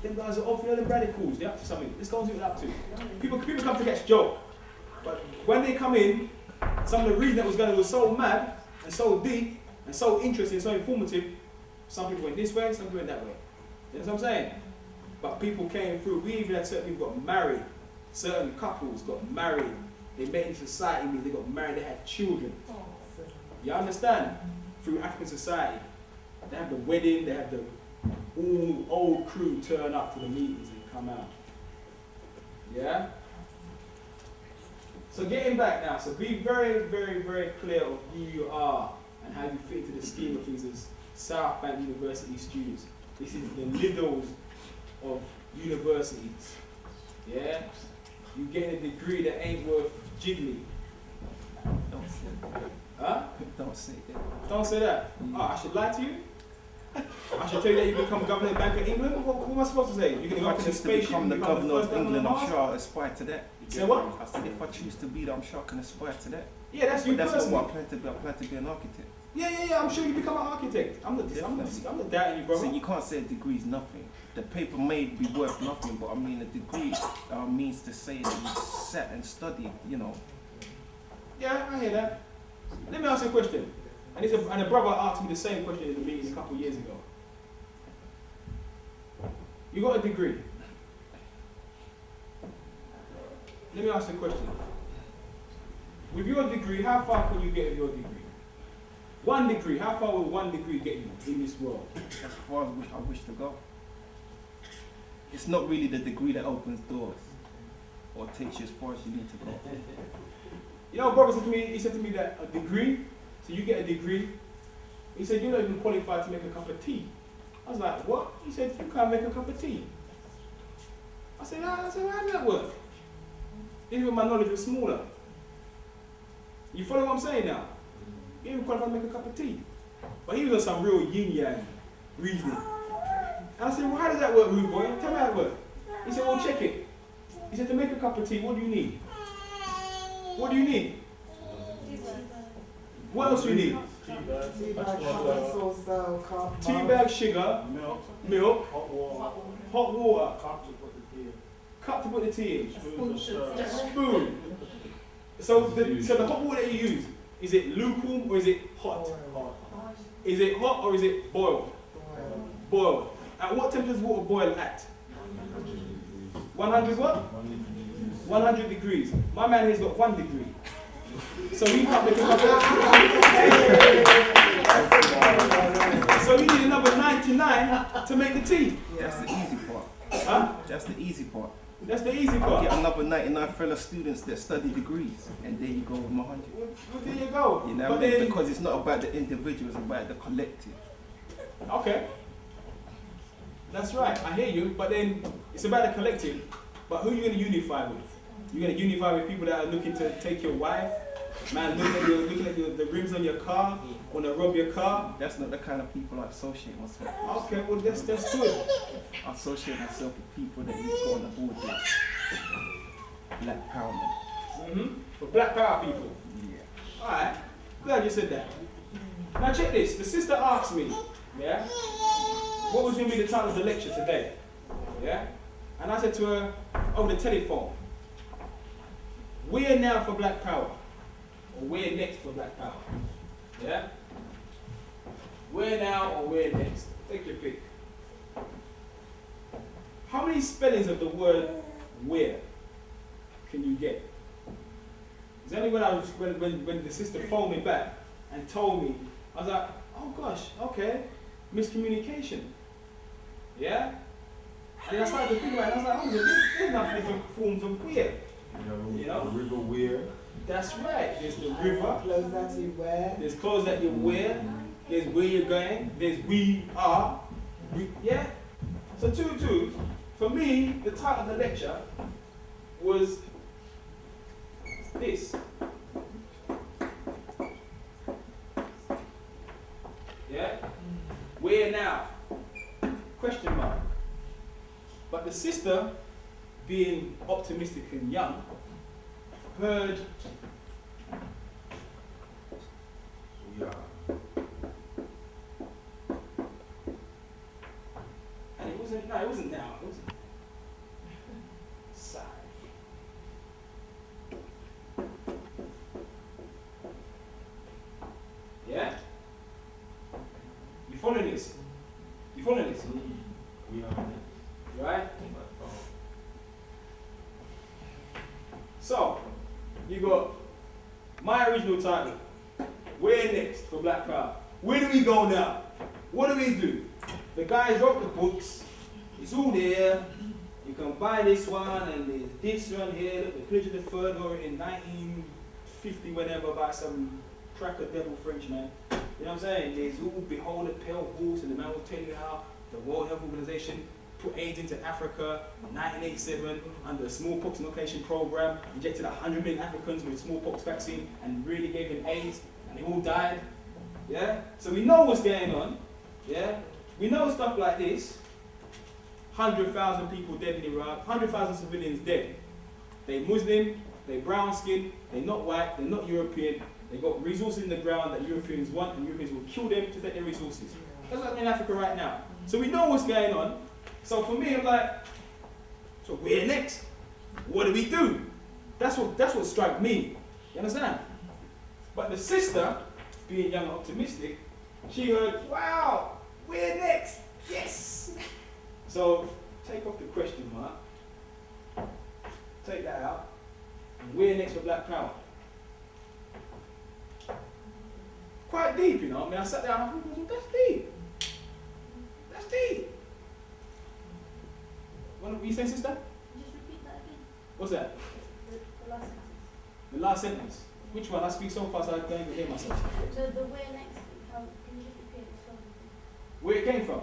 them guys are off, you know, them radicals, they're up to something. Let's go and see what they're up to. People come to catch joke. But when they come in, some of the reason that was going was so mad, and so deep, and so interesting, so informative, some people went this way, some people went that way. You know what I'm saying? But people came through. We even had certain people got married. Certain couples got married. They met in society, they got married, they had children. You understand? Through African society. They have the wedding, they have the all old crew turn up to the meetings and come out. Yeah? So getting back now, so be very, very, very clear of who you are and how you fit into the scheme of things as South Bank University students. This is the middles of universities. Yeah? You get a degree that ain't worth jiggly. Don't say that. Huh? Don't say that. Don't say that. Oh, I should lie to you? I should tell you that you become governor of the Bank of England? What am I supposed to say? You're going to go up in a spaceship become the and become governor first of England, I'm Mars? sure I'll aspire to that. Say what? I said if I choose to be that, I'm sure I can aspire to that. Yeah, that's you But that's personally. not what I plan to be. I plan to be an architect. Yeah, I'm sure you become an architect. I'm not doubting you, brother. So you can't say a degree is nothing. The paper may be worth nothing, but I mean a degree means to say that you sat and studied, you know. Yeah, I hear that. Let me ask you a question. And a brother asked me the same question in the meeting a couple of years ago. You got a degree. Let me ask you a question. With your degree, how far can you get with your degree? One degree, how far will one degree get you in this world? As far as I wish to go. It's not really the degree that opens doors or takes you as far as you need to go. You know, brother said to me, he said to me that a degree, so you get a degree, He said, you're not even qualified to make a cup of tea. I was like, what? He said, you can't make a cup of tea. I said, how does that work? Even my knowledge was smaller. You follow what I'm saying now? He even qualified to make a cup of tea. But he was on some real yin-yang reasoning. And I said, well, how does that work, rude boy? Tell me how it works. He said, well, check it. He said, to make a cup of tea, what do you need? What do you need? What else do you need? Tea bag, sauce, cup, Tea bag, sugar, milk, hot water, cup to put the tea in, spoon. So the hot water that you use, is it lukewarm or is it hot? Is it hot or is it boiled? Boiled. At what temperature does water boil at? 100 what? 100 degrees. My man has got 1 degree. So he can't make a cup of tea. So you need another 99 to make the tea. That's the easy part. Huh? That's the easy part. That's the easy Get part. another 99 fellow students that study degrees, and there you go with 100. Well, there you go. You know But what I mean? then, Because it's not about the individual, it's about the collective. okay. That's right, I hear you, but then it's about the collective. But who are you going to unify with? You're going to unify with people that are looking to take your wife? Man, looking at the rims on your car, want to rob your car? That's not the kind of people I associate myself with. Okay, well that's good. I associate myself with people that you go on the board with. Black power men. For black power people. Yeah. Alright, glad you said that. Now check this, the sister asked me, yeah, what was going to be the title of the lecture today? Yeah? And I said to her, over the telephone, we're now for black power, or we're next for black power. Yeah? We're now or we're next. Take your pick. How many spellings of the word where can you get? It's only when the sister phoned me back and told me, I was like, oh gosh, okay, miscommunication. Yeah? And I started to think about it, and I was like, oh, there's enough different forms of where. You know? The river weir. That's right. There's the river. Clothes that you wear. There's clothes that you wear. There's where you're going. There's we are. Yeah? So for me, the title of the lecture was this. Yeah? Where now? Question mark. But the sister, being optimistic and young, heard Yeah. and it wasn't now, it wasn't. Sorry. Yeah? You following this? You following this? We are. Right? So, you got my original title. Where next for Black Power? Where do we go now? What do we do? The guys wrote the books. It's all there. You can buy this one and there's this one here. Look, the Pledge of the Third wrote it in 1950 whenever by some cracker devil Frenchman. You know what I'm saying? There's all behold a pale horse, and the man will tell you how the World Health Organization put AIDS into Africa in 1987 under a smallpox inoculation program, injected 100 million Africans with smallpox vaccine and really gave them AIDS, and they all died. Yeah? So we know what's going on. Yeah? We know stuff like this. 100,000 people dead in Iraq, 100,000 civilians dead. They Muslim, they brown skinned, they're not white, they're not European. They got resources in the ground that Europeans want, and Europeans will kill them to take their resources. That's what's in Africa right now. So we know what's going on. So for me, I'm like, so where next? What do we do? That's what struck me. You understand? But the sister, being young and optimistic, she heard, wow, where next? Yes! So take off the question mark, take that out, and where next for Black Power? Quite deep, you know. I mean, I sat there and I thought, that's deep. That's deep. What were you saying, sister? Just repeat that again. What's that? The last sentence. The last sentence. Which one? I speak so fast I don't even hear myself. The where next, how can you repeat where it came from.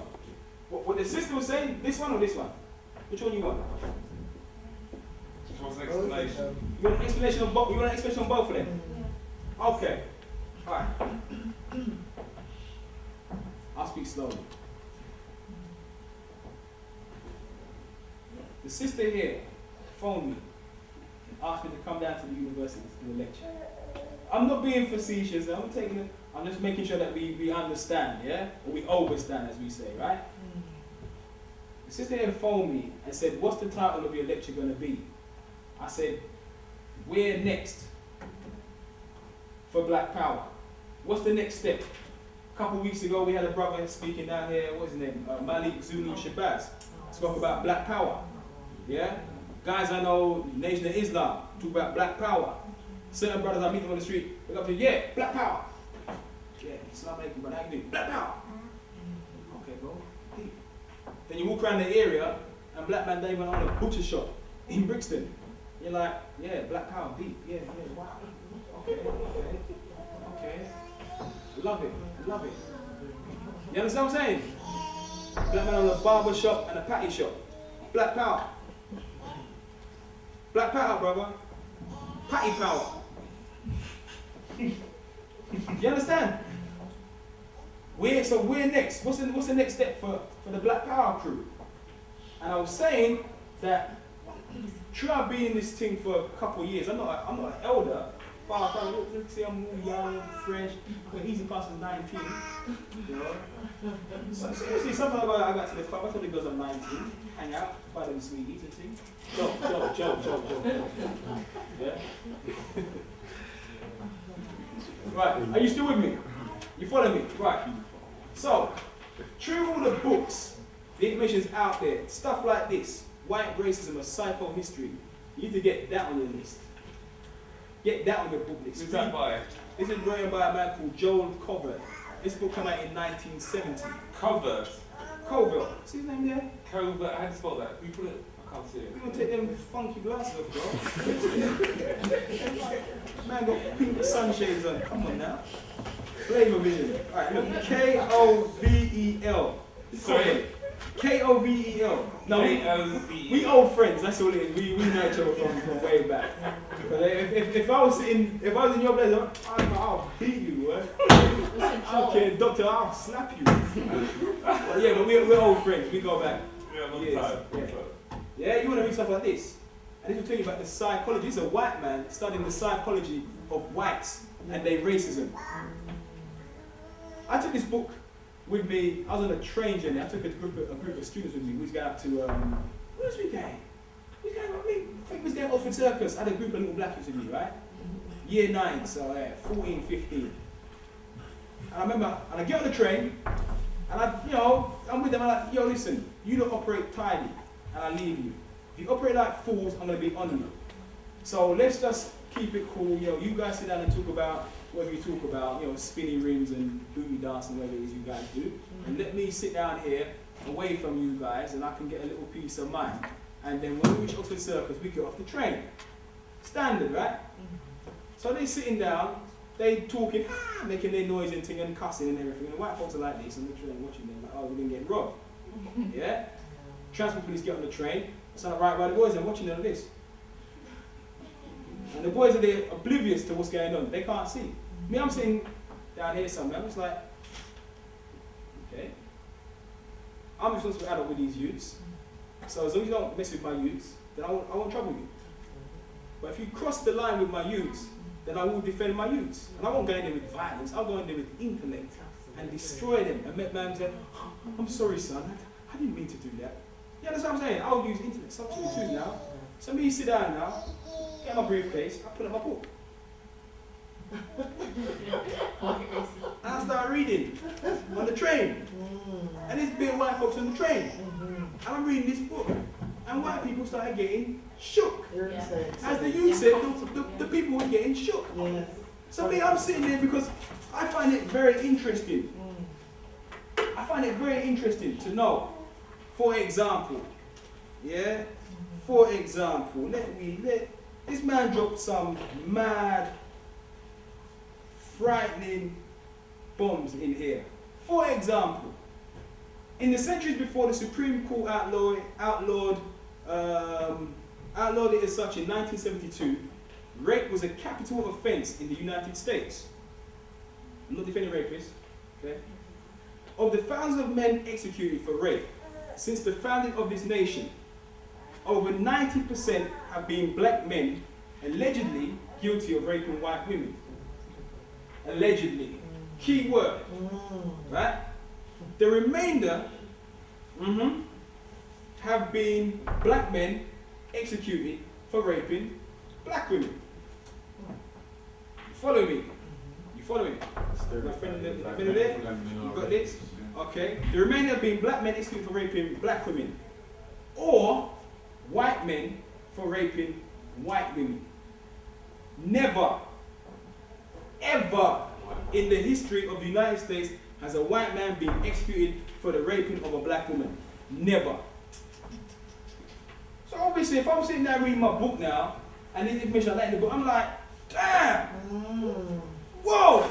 What the sister was saying, this one or this one? Which one you want? She wants an explanation. You want an explanation on both? You want an explanation on both of them? Okay. Alright. I'll speak slowly. The sister here phoned me and asked me to come down to the university to do a lecture. I'm not being facetious, I'm just making sure that we understand, yeah? Or we overstand, as we say, right? The sister here phoned me and said, what's the title of your lecture going to be? I said, where next for Black Power? What's the next step? A couple of weeks ago, we had a brother speaking down here, what's his name? Malik Zulu Shabazz. Spoke about Black Power. Yeah? Guys I know, Nation of Islam, talk about Black Power. Certain brothers I meet them on the street, they go up to me, yeah, Black Power. Yeah, Islam alaikum, brother, how you doing? Black Power. Okay, bro. Deep. Then you walk around the area, and black man don't even own a butcher shop in Brixton. You're like, yeah, Black Power, deep. Yeah, wow. Okay. I love it. You understand what I'm saying? Black man on a barber shop and a patty shop. Black Power. Black Power, brother. Patty power. You understand? So where next? What's the next step for the Black Power crew? And I was saying that true, I've been in this thing for a couple of years. I'm not an elder. Look, see, I'm young, fresh, but easy past 19. You know? So seriously, sometimes I got to the club, I told the girls I'm 19, hang out, buy them sweeties and things. Joke. Yeah? Right, are you still with me? You follow me? Right. So, through all the books, the information's out there, stuff like this, white racism, a psycho-history, you need to get that on your list. Get that on your book list. Who's that by? This is written by a man called Joel Covert. This book came out in 1970. Covert. Covert. See his name there? Covert. How do you spell that? You put it. I can't see it. We're going to take them funky glasses off, bro. Man got pink sunshades on. Come on now. Flavor vision. Alright, look. K-O-V-E-L. Sorry? K-O-V-E-L. No, we old friends, that's all it is. We know each other from way back. But if I was in your place, I'll beat you, right? Okay, doctor, I'll slap you. But yeah, but we're old friends. We go back. Yeah, long years. time. Yeah, you want to read stuff like this. And this will tell you about the psychology. This is a white man studying the psychology of whites and their racism. I took this book with me. I was on a train journey. I took a group of students with me. We was going up to, where was we going? I think we was going to Oxford Circus. I had a group of little black kids with me, right? Year 9, so 14, 15. And I remember, and I get on the train, and I'm with them, I'm like, yo, listen, you don't operate tidy, and I leave you. If you operate like fools, I'm going to be on you. So let's just keep it cool. You guys sit down and talk about whatever you talk about, spinny rings and booty dancing, whatever it is you guys do. And let me sit down here, away from you guys, and I can get a little peace of mind. And then when we reach Oxford Circus, we get off the train. Standard, right? So they sitting down, they talking, making their noise and thing and cussing and everything. And the white folks are like this on the train watching them, like, oh, we didn't get robbed. Yeah? Transport police get on the train, stand right by the boys and watching them like this. And the boys are there oblivious to what's going on. They can't see. Me, I'm sitting down here somewhere. I'm just like, okay. I'm responsible adult with these youths. So as long as you don't mess with my youths, then I won't trouble you. But if you cross the line with my youths, then I will defend my youths. And I won't go in there with violence. I'll go in there with intellect and destroy them. And make man say, oh, I'm sorry, son. I didn't mean to do that. You understand what I'm saying? I'll use intellect. So I'm 22 now. So me sit down now, get my briefcase, I pull up my book. And I start reading on the train. And there's big white folks on the train. And I'm reading this book. And white people started getting shook. As the youth said, the people were getting shook. So me, I'm sitting there because I find it very interesting. I find it very interesting to know, for example, yeah? For example, let this man drop some mad, frightening bombs in here. For example, In the centuries before the Supreme Court outlawed it as such in 1972, rape was a capital offence in the United States. I'm not defending rapists, okay? Of the thousands of men executed for rape since the founding of this nation, over 90% have been black men allegedly guilty of raping white women. Allegedly. Key word. Right? The remainder have been black men executed for raping black women. You follow me? You follow me? My friend in the middle there? You got this? Okay. The remainder have been black men executed for raping black women. Or white men for raping white women. Never, ever in the history of the United States has a white man been executed for the raping of a black woman. Never. So obviously, if I'm sitting there reading my book now, and this information I like in the book, I'm like, damn, whoa,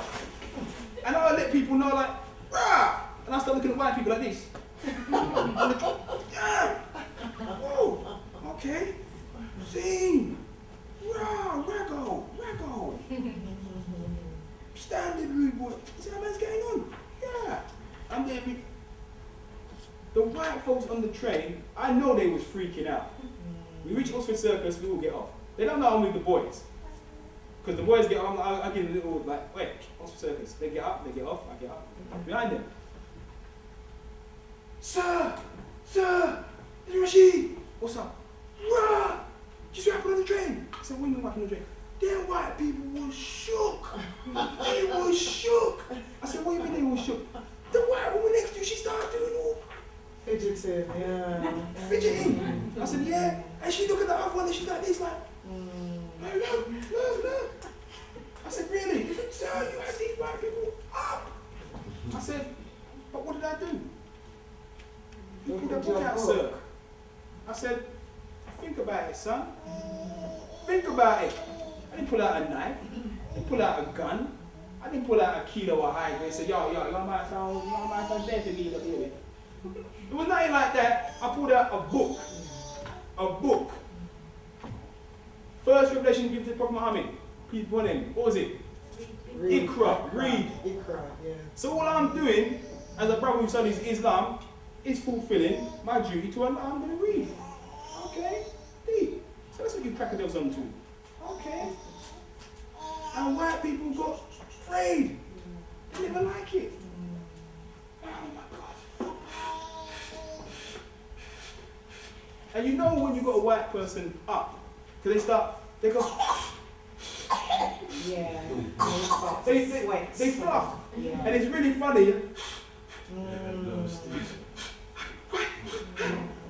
and I'll let people know like, rah, and I start looking at white people like this. Damn, whoa, okay, sing, rah, raggo, standard rude boy. You see how man's getting on? Yeah, I'm there. The white folks on the train, I know they was freaking out. We reach Oxford Circus, we all get off. They don't know I'm with the boys. Because the boys get off, I give a little, like, wait, Oxford Circus. They get up, they get off, I get up. Behind them. Sir, it's Rashid. What's up? Rah! Just what happened on the train? I said, what do you mean what happened on the train? Them white people was shook. They was shook. I said, what do you mean they was shook? The white woman next to you, she started doing all Fidgeting, yeah. fidgeting. I said, yeah. And she looked at the other one and she's like this, like, look. I said, really? He said, sir, you had these white people up. I said, but what did I do? You pulled that book out, sir. I said, think about it, son. Think about it. I didn't pull out a knife. I didn't pull out a gun. I didn't pull out a kilo of hide and say, yo, you might sound dead to me, baby. It was nothing like that. I pulled out a book. A book. First revelation given to Prophet Muhammad. Peace upon him. What was it? Iqra. Read. Iqra, yeah. So all I'm doing, as a brother who studies Islam, is fulfilling my duty to Allah. I'm going to read. Okay? Deep. So that's what you crack those on to. Okay? And white people got afraid. They didn't like it. Oh my God. And you know when you got a white person up, because they go, Yeah. they fluff. Yeah. And it's really funny.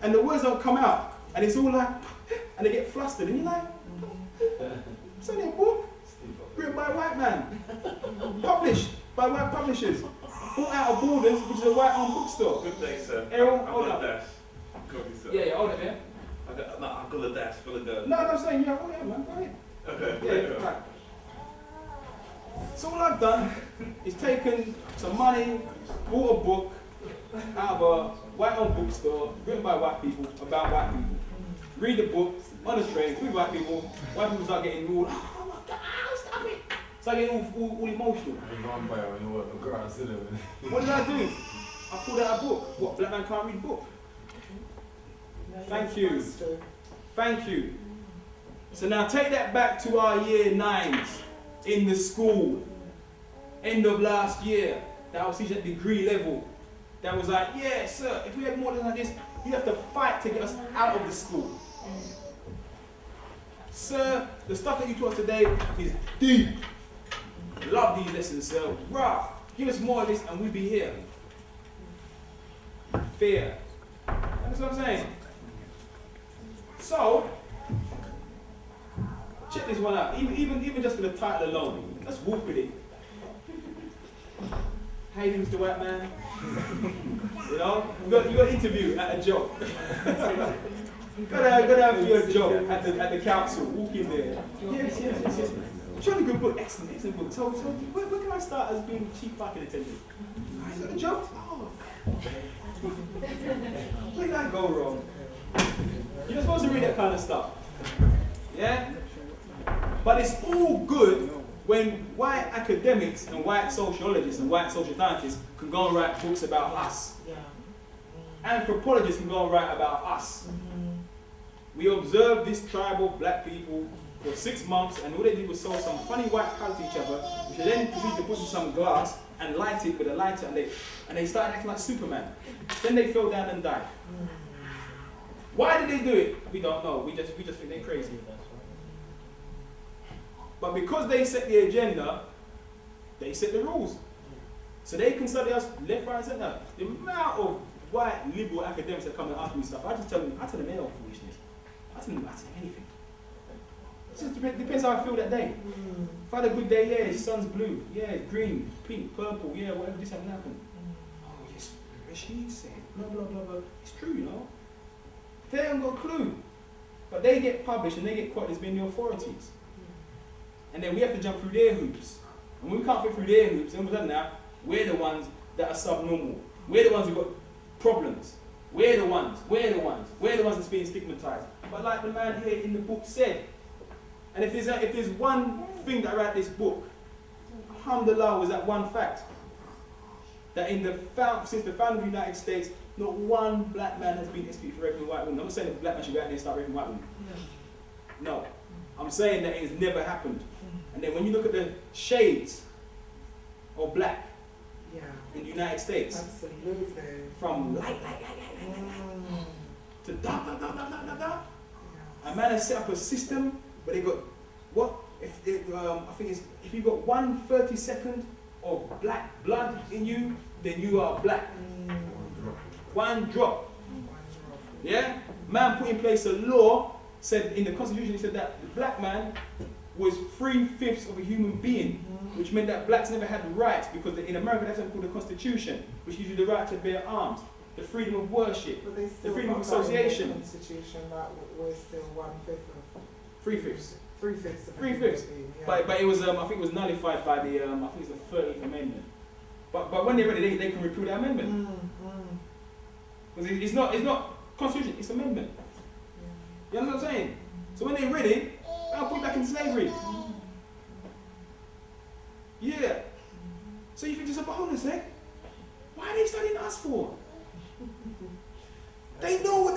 And the words don't come out. And it's all like, and they get flustered. And you're like, it's only a book written by a white man. Published by white publishers. Bought out of Borders, which is a white-owned bookstore. Good day, sir. Errol, I'm hold gonna up. dash. Copy, sir. Yeah, hold it there. I'm gonna dash for the girl. No, I'm saying, yeah, oh yeah, man, go ahead. Okay. Yeah, right. So all I've done is taken some money, bought a book out of a white-owned bookstore written by white people about white people. Read the book on the train with white people. White people start getting all, oh my God, stop it! Start getting all emotional. What did I do? I pulled out a book. What, black man can't read a book? Thank you. Thank you. So now take that back to our year 9s in the school. End of last year. That was teaching at degree level. That was like, yeah, sir, if we had more than like this, you have to fight to get us out of the school. Sir, the stuff that you taught today is deep. Love these lessons, sir. Rah, give us more of this and we'll be here. Fear. That's what I'm saying. So, check this one out. Even just for the title alone, let's walk with it. Hey, Mr. White Man. You know, you got an interview at a job. gotta have your job at the council. Walk in there. Yes. Surely good book, excellent book. So where can I start as being chief parking attendant? I got a job. Oh. go wrong. You're not supposed to read that kind of stuff. Yeah? But it's all good when white academics and white sociologists and white social scientists can go and write books about us. Anthropologists can go and write about us. We observed this tribe of black people for 6 months, and all they did was sew some funny white colours to each other, which they then proceeded to put in some glass and light it with a lighter, and they started acting like Superman. Then they fell down and died. Why did they do it? We don't know. We just think they're crazy. But because they set the agenda, they set the rules. So they can study us left, right, and centre. The amount of white liberal academics that come and ask me stuff, I tell them they're all foolishness. I tell them anything. It just depends how I feel that day. If I had a good day, yeah, his sun's blue, yeah, green, pink, purple, yeah, whatever this hasn't happened. Oh yes, Rashid said, blah blah blah blah. It's true, you know. They haven't got a clue. But they get published and they get quoted as being the authorities. And then we have to jump through their hoops. And when we can't fit through their hoops, then now we're the ones that are subnormal. We're the ones who've got problems. We're the ones that's being stigmatized. But like the man here in the book said, and if there's one thing that I write this book, alhamdulillah, was that one fact. That since the founding of the United States, not one black man has been executed for raping a white woman. I'm not saying that a black man should go out there and start raping white women. No. I'm saying that it has never happened. And then when you look at the shades of black in the United States, absolutely, from light to dark, a man has set up a system where they got what? I think it's if you got 1/32 of black blood in you, then you are black. One drop. Yeah? Man put in place a law, said in the Constitution, he said that the black man was 3/5 of a human being, which meant that blacks never had rights, because in America that's something called the Constitution, which gives you the right to bear arms, the freedom of worship, the freedom of association. The Constitution that was still 1/5 of 3/5. 3/5 of 3/5. But it was I think it was nullified by the I think it's the 13th Amendment. But when they're ready, they can repeal that amendment. Because it's not Constitution, it's amendment. You understand what I'm saying? So when they're ready, I'll put back in slavery. Yeah. So you think just hold on a sec. Why are they studying us for? They know what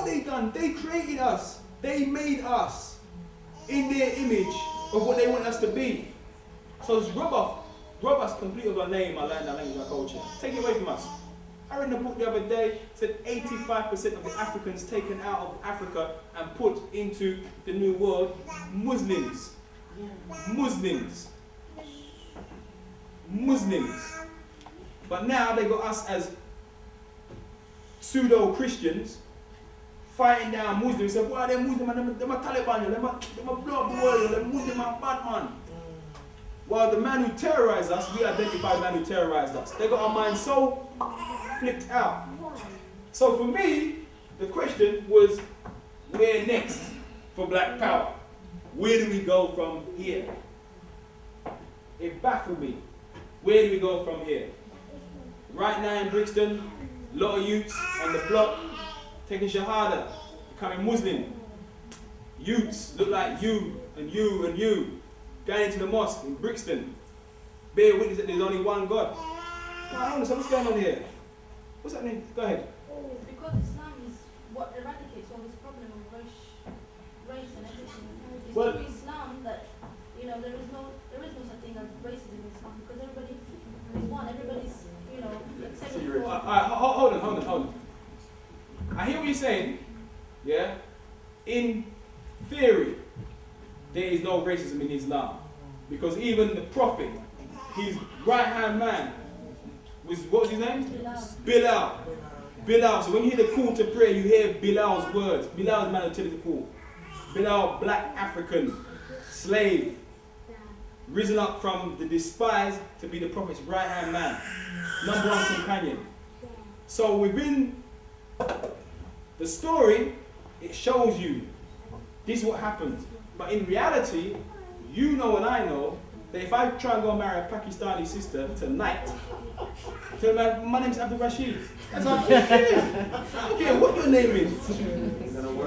they've done. They created us. They made us in their image of what they want us to be. So it's rob us completely of our name, our land, our language, our culture. Take it away from us. I read in a book the other day, said 85% of the Africans taken out of Africa and put into the New World, Muslims. But now they got us as pseudo-Christians fighting down Muslims. Say, why they're Muslim and they're Taliban, they're blow up the world, they're Muslim and Batman. While the man who terrorized us, we identify the man who terrorized us. They got our minds so flipped out. So for me, the question was, where next for Black Power? Where do we go from here? It baffled me. Where do we go from here? Right now in Brixton, a lot of youths on the block taking Shahada, becoming Muslim. Youths look like you and you and you, going into the mosque in Brixton. Bear witness that there's only one God. I don't know, what's going on here? What's happening? Go ahead. It's because Islam is what eradicates all this problem of race and everything. It's through Islam that, you know, there is no such thing as racism in Islam, because everybody is one, everybody's, you know, accepted. Hold on. I hear what you're saying, yeah? In theory, there is no racism in Islam, because even the Prophet, his right-hand man, what was his name? Bilal. So when you hear the call to prayer, you hear Bilal's words. Bilal's man will tell you the call. Bilal, black African, slave, risen up from the despised to be the Prophet's right-hand man, number one companion. So within the story, it shows you this is what happened. But in reality, you know and I know that if I try and go and marry a Pakistani sister tonight, tell them my name's Rashid. That's how it is. I don't care what your name is.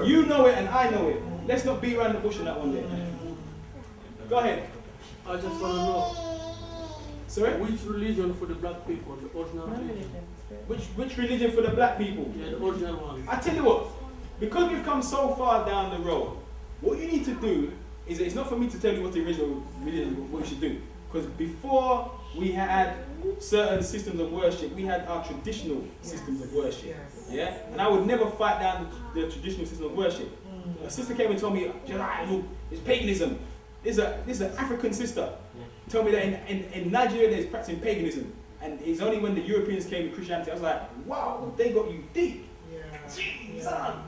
You know it and I know it. Let's not beat around the bush on that one day. Go ahead. I just want to know. Sorry? Which religion for the black people, the original religion? Which religion for the black people? Yeah, the original one. I tell you what, because we've come so far down the road, what you need to do is, it's not for me to tell you what the original religion, what you should do. Because before we had certain systems of worship, we had our traditional systems of worship. Yeah? And I would never fight down the traditional system of worship. A sister came and told me, look, it's paganism. This is an African sister. Told me that in Nigeria there's practicing paganism. And it's only when the Europeans came with Christianity, I was like, wow, they got you deep. Jeez, son.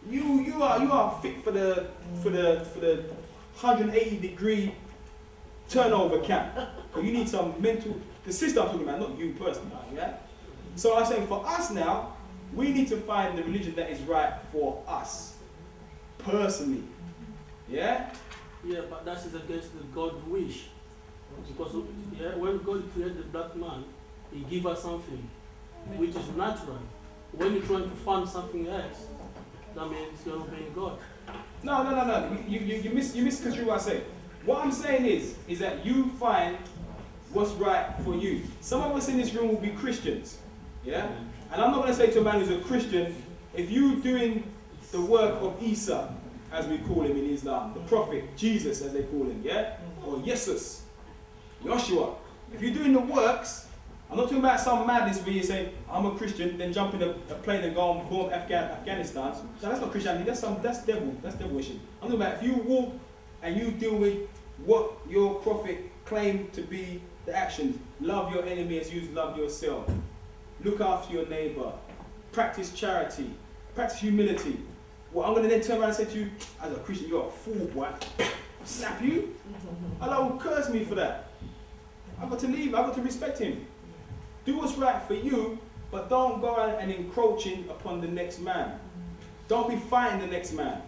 You are fit for the 180-degree turnover camp. Because you need some mental, the sister I'm talking about, not you personally, yeah? So I'm saying for us now, we need to find the religion that is right for us. Personally. Yeah? Yeah, but that is against the God's wish. Because when God created the black man, He gave us something which is natural. When you're trying to find something else, that means you're obeying God. No. You misconstrue what I say. What I'm saying is that you find what's right for you. Some of us in this room will be Christians. Yeah? And I'm not going to say to a man who's a Christian, if you're doing the work of Isa, as we call him in Islam, the prophet, Jesus as they call him, yeah? Or Jesus, Joshua. If you're doing the works, I'm not talking about some madness where you say, I'm a Christian, then jump in a plane and go and bomb Afghanistan. No, that's not Christianity, that's devil worship. I'm talking about if you walk and you deal with what your prophet claimed to be the actions. Love your enemy as you love yourself. Look after your neighbor. Practice charity. Practice humility. Well, I'm going to then turn around and say to you, as a Christian, you're a fool, boy. Slap you. Allah will curse me for that. I've got to leave. I've got to respect him. Do what's right for you, but don't go out and encroaching upon the next man. Don't be fighting the next man.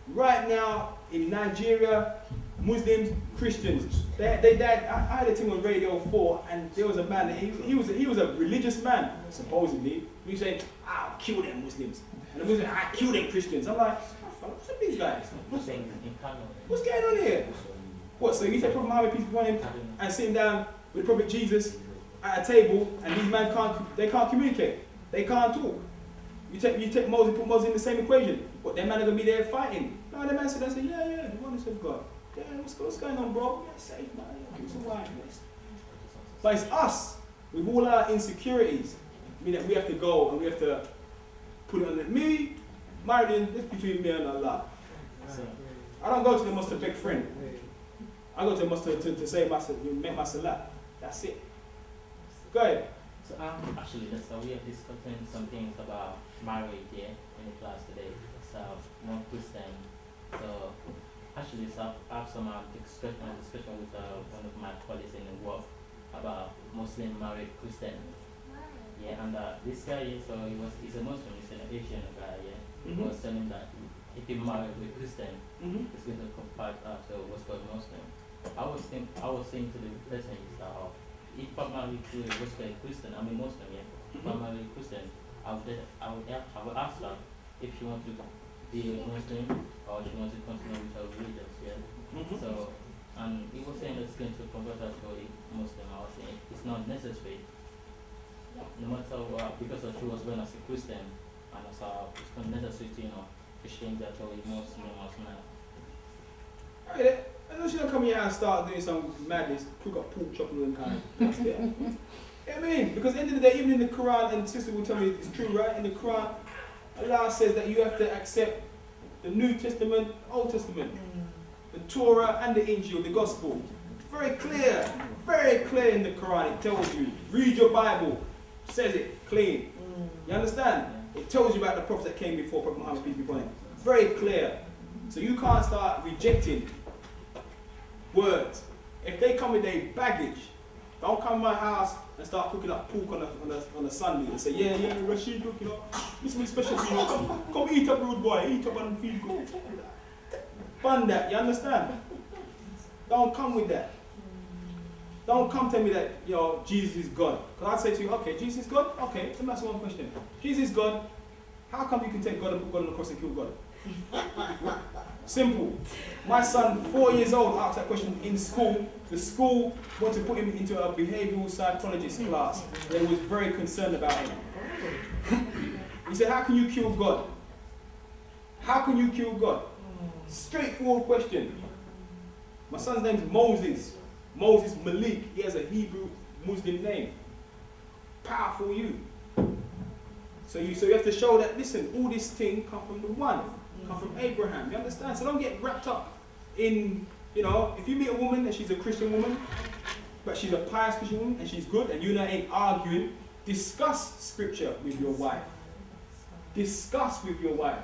Right now, in Nigeria, Muslims, Christians, they died. I had a thing on Radio 4, and there was a man, he was a religious man, supposedly. He said, I'll kill them Muslims. And the Muslims, I'll kill them Christians. I'm like, what's up with these guys? What's going on here? What, so you take Prophet Muhammad, peace be upon him, and sitting down with Prophet Jesus at a table, and these men can't communicate. They can't talk. You take Moses, put Moses in the same equation. What, them men are going to be there fighting? No, the man said, yeah, the oneness of God. Yeah, what's going on, bro? Yeah, safe, man. It's all right, man. But it's us, with all our insecurities, meaning that we have to go and we have to put it on me, marrying, this between me and Allah. I don't go to the mosque to beg friend. I go to the mosque to say make my salat. That's it. Go ahead. So actually, we are discussing some things about marriage here in the class today. So more Christian. So actually, I have some discussion with one of my colleagues in the work about Muslim married Christian. Yeah, and this guy, he's a Muslim, he's an Asian guy. Yeah, he was telling that if he married with Christian, he's going to convert to what's called Muslim. I was saying to the person is that if I'm married to a Christian, I'm a Muslim, yeah. If I'm married to a Christian, I would ask her if she wants to be a Muslim or she wants to continue with her religion, yeah. So, and he was saying that it's going to convert her to a Muslim. I was saying it's not necessary. No matter what, because she was born as a Christian, and so it's not necessary to, to change that to a Muslim or something. I know she don't come here and start doing some madness, cook up pork chop and kind of stuff. Yeah, I mean, because at the end of the day, even in the Quran, and sister will tell me it's true, right? In the Quran, Allah says that you have to accept the New Testament, Old Testament, the Torah and the Injil, the Gospel. Very clear in the Quran. It tells you, read your Bible, says it clean. You understand? It tells you about the prophets that came before Prophet Muhammad, peace be upon him. Very clear. So you can't start rejecting words. If they come with their baggage, don't come to my house and start cooking up pork on a Sunday and say, yeah, Rashid, look, this is special for you. Come eat up, rude boy, eat up and feel good. Fun that, you understand? Don't come with that. Don't come tell me that, Jesus is God. Because I'd say to you, okay, Jesus is God? Okay, let me ask you one question. Jesus is God. How come you can take God and put God on the cross and kill God? Simple. My son, 4 years old, asked that question in school. The school wanted to put him into a behavioral psychologist class. They was very concerned about him. He said, how can you kill God? How can you kill God? Straightforward question. My son's name is Moses. Moses Malik. He has a Hebrew Muslim name. Powerful you. So you have to show that, listen, all this thing come from the one. Come from Abraham. You understand? So don't get wrapped up in, if you meet a woman and she's a Christian woman, but she's a pious Christian woman and she's good and you and her ain't arguing, discuss scripture with your wife. Discuss with your wife.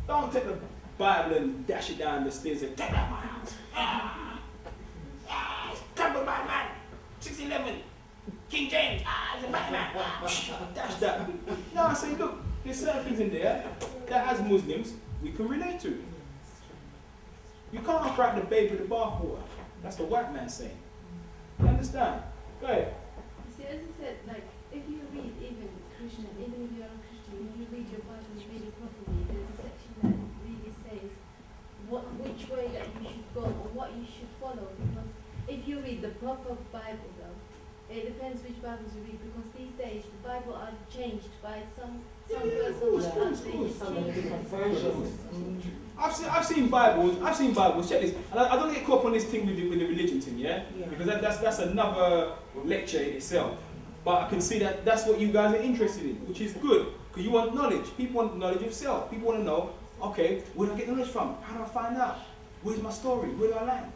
Don't take the Bible and dash it down the stairs and take that my house. Temple bad man. 611. King James. He's a bad man. Dash that. No, I say, look, there's certain things in there that as Muslims we can relate to. You can't throw out the baby with the bathwater. That's the white man saying. You understand? Go ahead. See, as I said, like, if you read even Christian, even if you're a Christian, if you read your Bible really properly, there's a section that really says which way that you should go or what you should follow. Because if you read the proper Bible, though, it depends which Bibles you read. Because these days the Bible are changed by some I've seen Bibles. Check this. And I don't get caught up on this thing with the religion thing, yeah? Because that's another lecture in itself. But I can see that that's what you guys are interested in, which is good. Because you want knowledge. People want knowledge of self. People want to know, okay, where do I get knowledge from? How do I find out? Where's my story? Where do I land?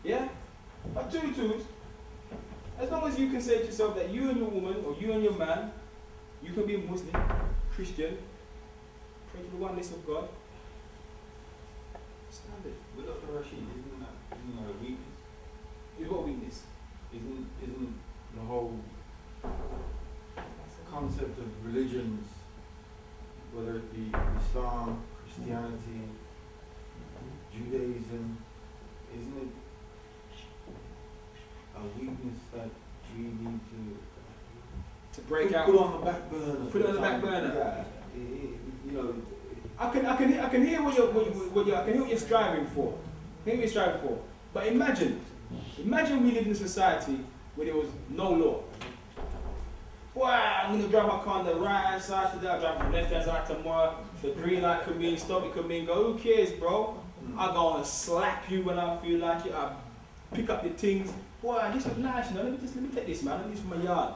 Yeah? But twos, as long as you can say to yourself that you and your woman, or you and your man, you can be a Muslim, Christian, pray to the oneness of God. Stand it. But Dr. Rashid, isn't that a weakness? You've got a weakness. Isn't the whole concept of religions, whether it be Islam, Christianity, Judaism, isn't it a weakness that we need to break out? Put on the back burner. Put it on the back burner. Yeah, I can hear what you're striving for. But imagine we live in a society where there was no law. Wow, I'm gonna drive my car on the right hand side today, I drive on the left hand side tomorrow. The green light could mean stop, it could mean go. Who cares, bro? I go and slap you when I feel like it. I pick up the things. Wow, this looks nice, Let me take this, man. This from my yard,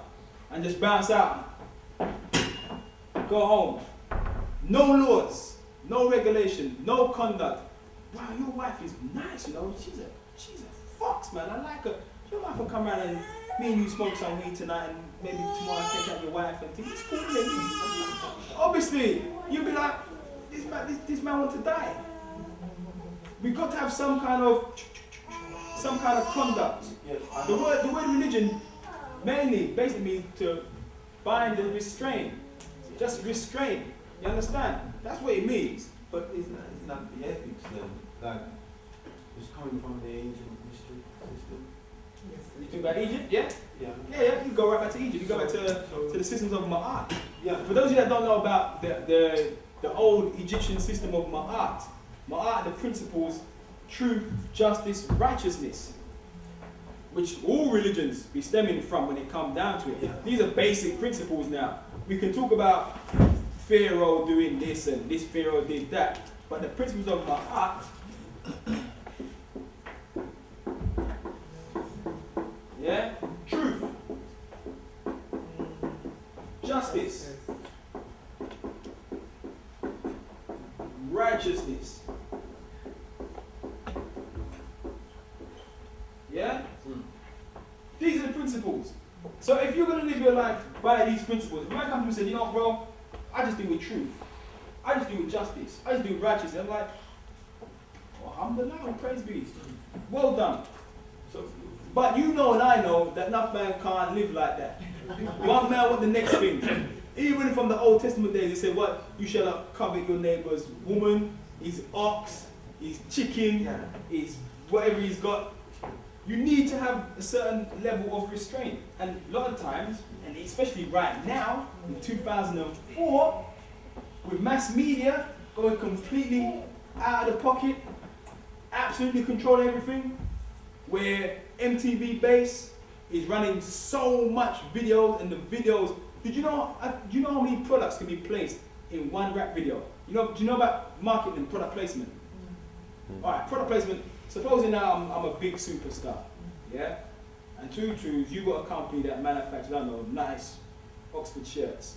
and just bounce out. Go home. No laws, no regulation, no conduct. Wow, your wife is nice, She's a fox, man. I like her. Your wife will come around and me and you smoke some weed tonight, and maybe tomorrow take out your wife and think it's cool, maybe. Obviously, you'll be like, this man wants to die. We got to have some kind of conduct. Yes, the word religion basically means to bind and restrain. Just restrain. You understand? That's what it means. But isn't that the ethics then that is coming from the ancient mystery system? You talk about Egypt, yeah? Yeah. You go right back to Egypt. You go back to the systems of Ma'at. Yeah. For those of you that don't know about the old Egyptian system of Ma'at, the principles, truth, justice, righteousness, which all religions be stemming from when it comes down to it. Yeah. These are basic principles now. We can talk about Pharaoh doing this and this Pharaoh did that, but the principles of Ma'at, yeah, truth, justice, righteousness, yeah? These are the principles. So if you're going to live your life by these principles, if I come to you and say, bro, I just deal with truth, I just deal with justice, I just deal with righteousness, I'm like, alhamdulillah, praise be. Well done. But you know and I know that enough man can't live like that. One man want the next thing. Even from the Old Testament days, they said, what? You shall not covet your neighbor's woman, his ox, his chicken, his whatever he's got. you need to have a certain level of restraint. And a lot of times, and especially right now, in 2004, with mass media going completely out of the pocket, absolutely controlling everything, where MTV Base is running so much videos, and the videos, do you know how many products can be placed in one rap video? Do you know about marketing and product placement? Alright, product placement, supposing now I'm a big superstar, yeah? And true truths, you got a company that manufactures, I don't know, nice Oxford shirts,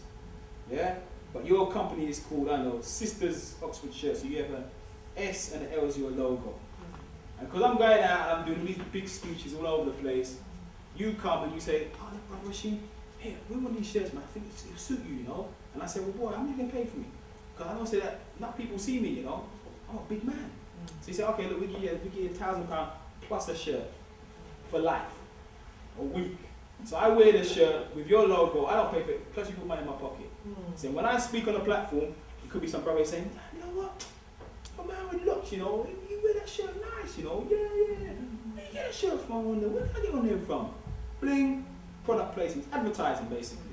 yeah? But your company is called, I don't know, Sisters Oxford Shirts, so you have an S and an L as your logo. And because I'm going out and I'm doing these big speeches all over the place, you come and you say, oh, look, Rashid, hey, we want these shirts, man, I think it'll suit you, you know? And I say, well, boy, how much are you going to pay for me? Because I don't say that, not people see me, you know? I'm a big man. So he said, okay, look, we give you £1,000 plus a shirt for life, a week. So I wear the shirt with your logo, I don't pay for it, plus you put money in my pocket. So when I speak on a platform, it could be some brother saying, you know what, a man with looks, you know, you wear that shirt nice, you know, yeah. Where you get a shirt from, I wonder, where did I get on there from? Bling, product placement, advertising basically.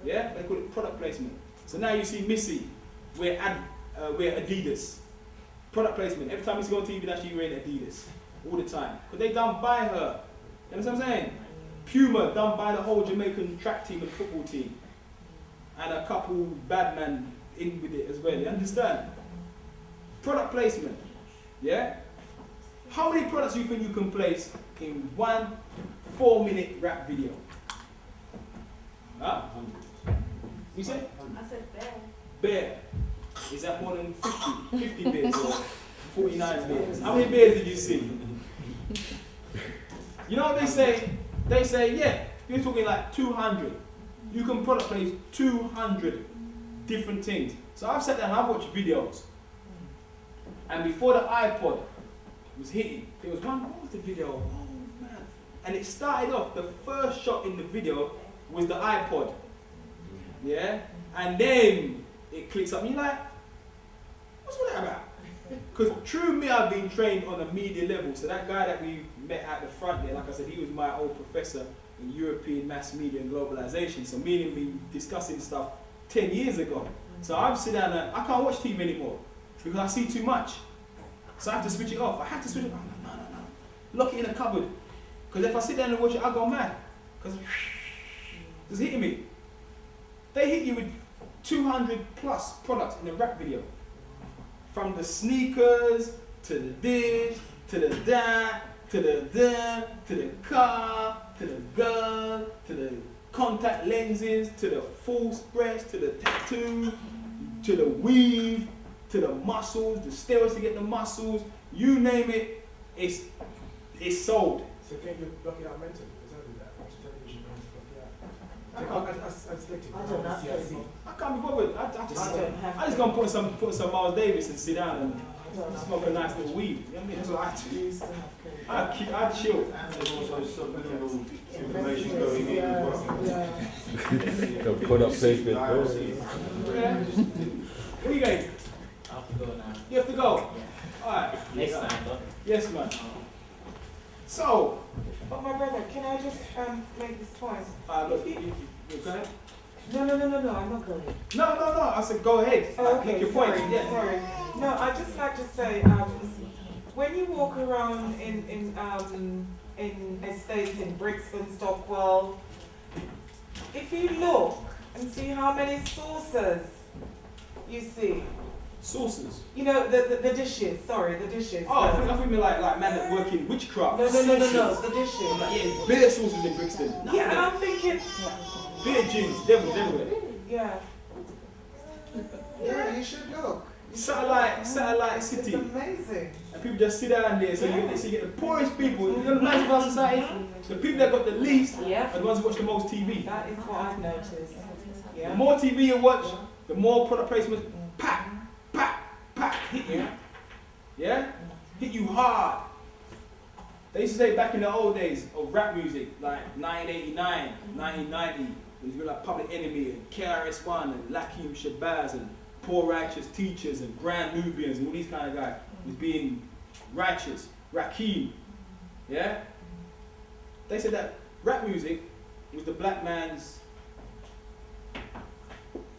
Yeah, they call it product placement. So now you see Missy wear Adidas. Product placement. Every time you go on TV, that she's wearing Adidas. All the time. Because they done by her. You understand what I'm saying? Puma done by the whole Jamaican track team and football team. And a couple bad men in with it as well. You understand? Product placement. Yeah? How many products do you think you can place in one 4-minute rap video? Huh? You say? I said bear. Bear. Is that more than 50 bears or 49 bears? How many bears did you see? You know what they say? They say, yeah, you're talking like 200. You can product place 200 different things. So I've sat down and I've watched videos. And before the iPod was hitting, there was one, what was the video? Oh man. And it started off, the first shot in the video was the iPod. Yeah? And then it clicks up and you're like, what's all that about? Because true me, I've been trained on a media level. So that guy that we met at the front there, like I said, he was my old professor in European mass media and globalization. So me and him been discussing stuff 10 years ago. So I've sit down and I can't watch TV anymore because I see too much. So I have to switch it off. I have to switch it off. No. Lock it in a cupboard. Because if I sit down and watch it, I'll go mad. Because it's hitting me. They hit you with 200 plus products in a rap video. From the sneakers, to the dish, to the that, to the car, to the gun, to the contact lenses, to the false breast, to the tattoo, to the weave, to the muscles, the steroids to get the muscles, you name it, it's sold. So can you block it out mentally? Does that do that? Watch the television and block it out. I don't know. I can't be bothered. I just gonna put some Miles Davis and sit down and smoke a nice little weed. You know what I mean? That's what I do. I chill. And there's also subliminal information going in as well. So product placement. Yeah. Where are you going? I have to go now. You have to go? Yeah. Alright. Next time, though. Yes, man. So, But my brother, can I just make this point? look, you okay? No, I'm not going. No. I said go ahead. Oh, okay, Make your point. sorry, Yeah. sorry. No, I'd just like to say, when you walk around in estates in Brixton, Stockwell, if you look and see how many saucers you see. Sauces. You know, the dishes, sorry, the dishes. Oh, I think me like man that work in witchcraft. No, the dishes. Like, yeah, beer sauces in Brixton. Yeah, and I'm thinking, beer gins, devils everywhere. yeah. Yeah, you should look. Satellite city. It's amazing. And people just sit down there, so you get the poorest people, you know the nice of our society, the people that got the least Yeah. are the ones who watch the most TV. That is what I've noticed. The Yeah. more TV you watch, the more product placement, hit you. Yeah? Hit you hard. They used to say back in the old days of rap music, like 1989, 1990, it was like Public Enemy and KRS-One and Lakeem Shabazz and Poor Righteous Teachers and Grand Nubians and all these kind of guys was being righteous. Rakim. Yeah? they said that rap music was the black man's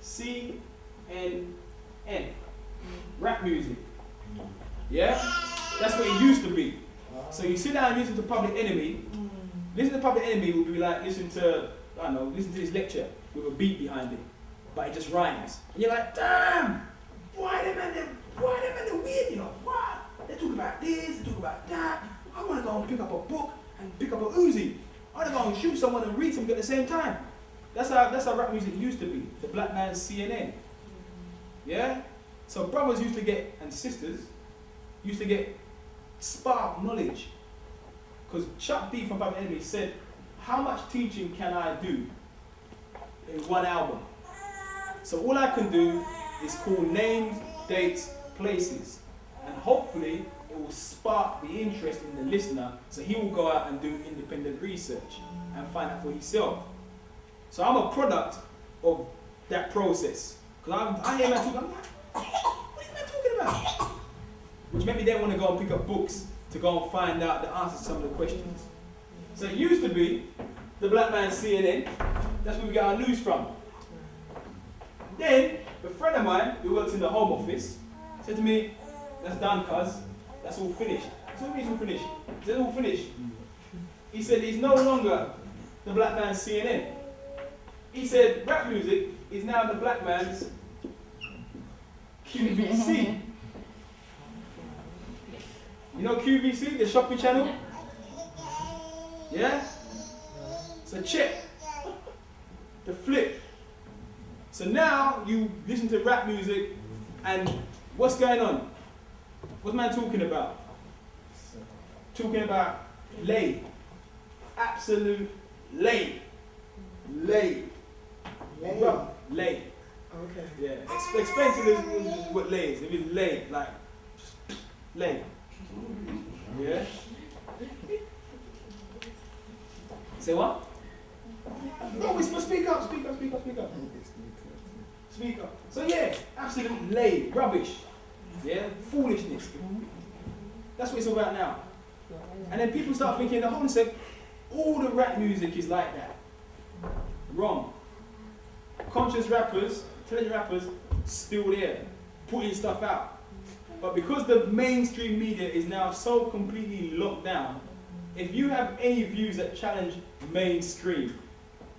CNN. Rap music. Yeah? That's what it used to be. So you sit down and listen to Public Enemy. Listen to Public Enemy will be like listen to this lecture with a beat behind it. But it just rhymes. And you're like, damn! Why them man weird, you know? Why? They talk about this, they talk about that. I want to go and pick up a book and pick up a Uzi. I want to go and shoot someone and read something at the same time. That's how rap music used to be. The black man's CNN. Yeah? So brothers used to get, and sisters, used to get spark knowledge. Because Chuck D from Public Enemy said, how much teaching can I do in one album? So all I can do is call names, dates, places. And hopefully it will spark the interest in the listener so he will go out and do independent research and find out for himself. So I'm a product of that process. Because I hear man talking, I'm like, what are you talking about? Which maybe they want to go and pick up books to go and find out the answers to some of the questions. So it used to be the black man's CNN. That's where we get our news from. Then a friend of mine who works in the Home Office said to me, that's done, cuz. That's all finished. So what means all finished? He said, all finished. He said, he's no longer the black man's CNN. He said, rap music is now the black man's QVC. You know QVC, the shopping channel? Yeah? So check the flip. So now you listen to rap music and what's going on? What's man talking about? Talking about lay. Absolute lay. Lay. Lay. Okay. Yeah. Explain to us what lay is. If it's lay, like lay. Yeah? Say what? No, we're supposed to speak up. Speak up. So yeah, absolute lay, rubbish. Yeah, foolishness. That's what it's all about now. And then people start thinking, hold on a sec, all the rap music is like that. Wrong. Conscious rappers, intelligent rappers, still there, putting stuff out. But because the mainstream media is now so completely locked down, if you have any views that challenge mainstream,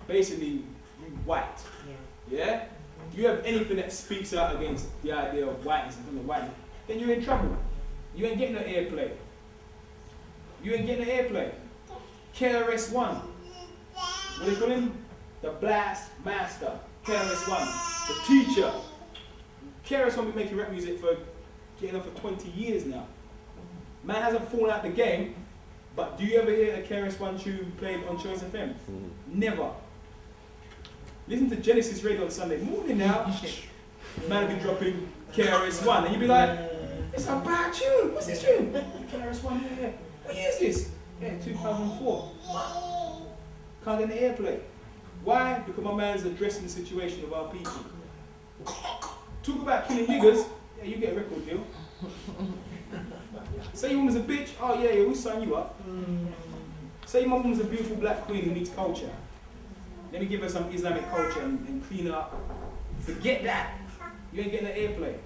basically you white. Yeah? You have anything that speaks out against the idea of whiteness and whiteness, then you're in trouble. You ain't getting no airplay. KRS-One. What do you call him? The blast master. KRS-One. The teacher. KRS-One been making rap music for getting up for 20 years now. Man hasn't fallen out the game, but do you ever hear a KRS-One tune played on Choice FM? Never. Listen to Genesis Radio on Sunday morning now. Man will be dropping KRS-One, and you'll be like, it's a bad tune. What's this tune? KRS-One, yeah. What year is this? Yeah, 2004. Can't get the airplay. Why? Because my man's addressing the situation of our people. Talk about killing niggas, yeah, you get a record deal. Say your woman's a bitch, oh yeah, we'll sign you up. Say my woman's a beautiful black queen who needs culture. Let me give her some Islamic culture and clean her up. Forget that. You ain't getting an airplay.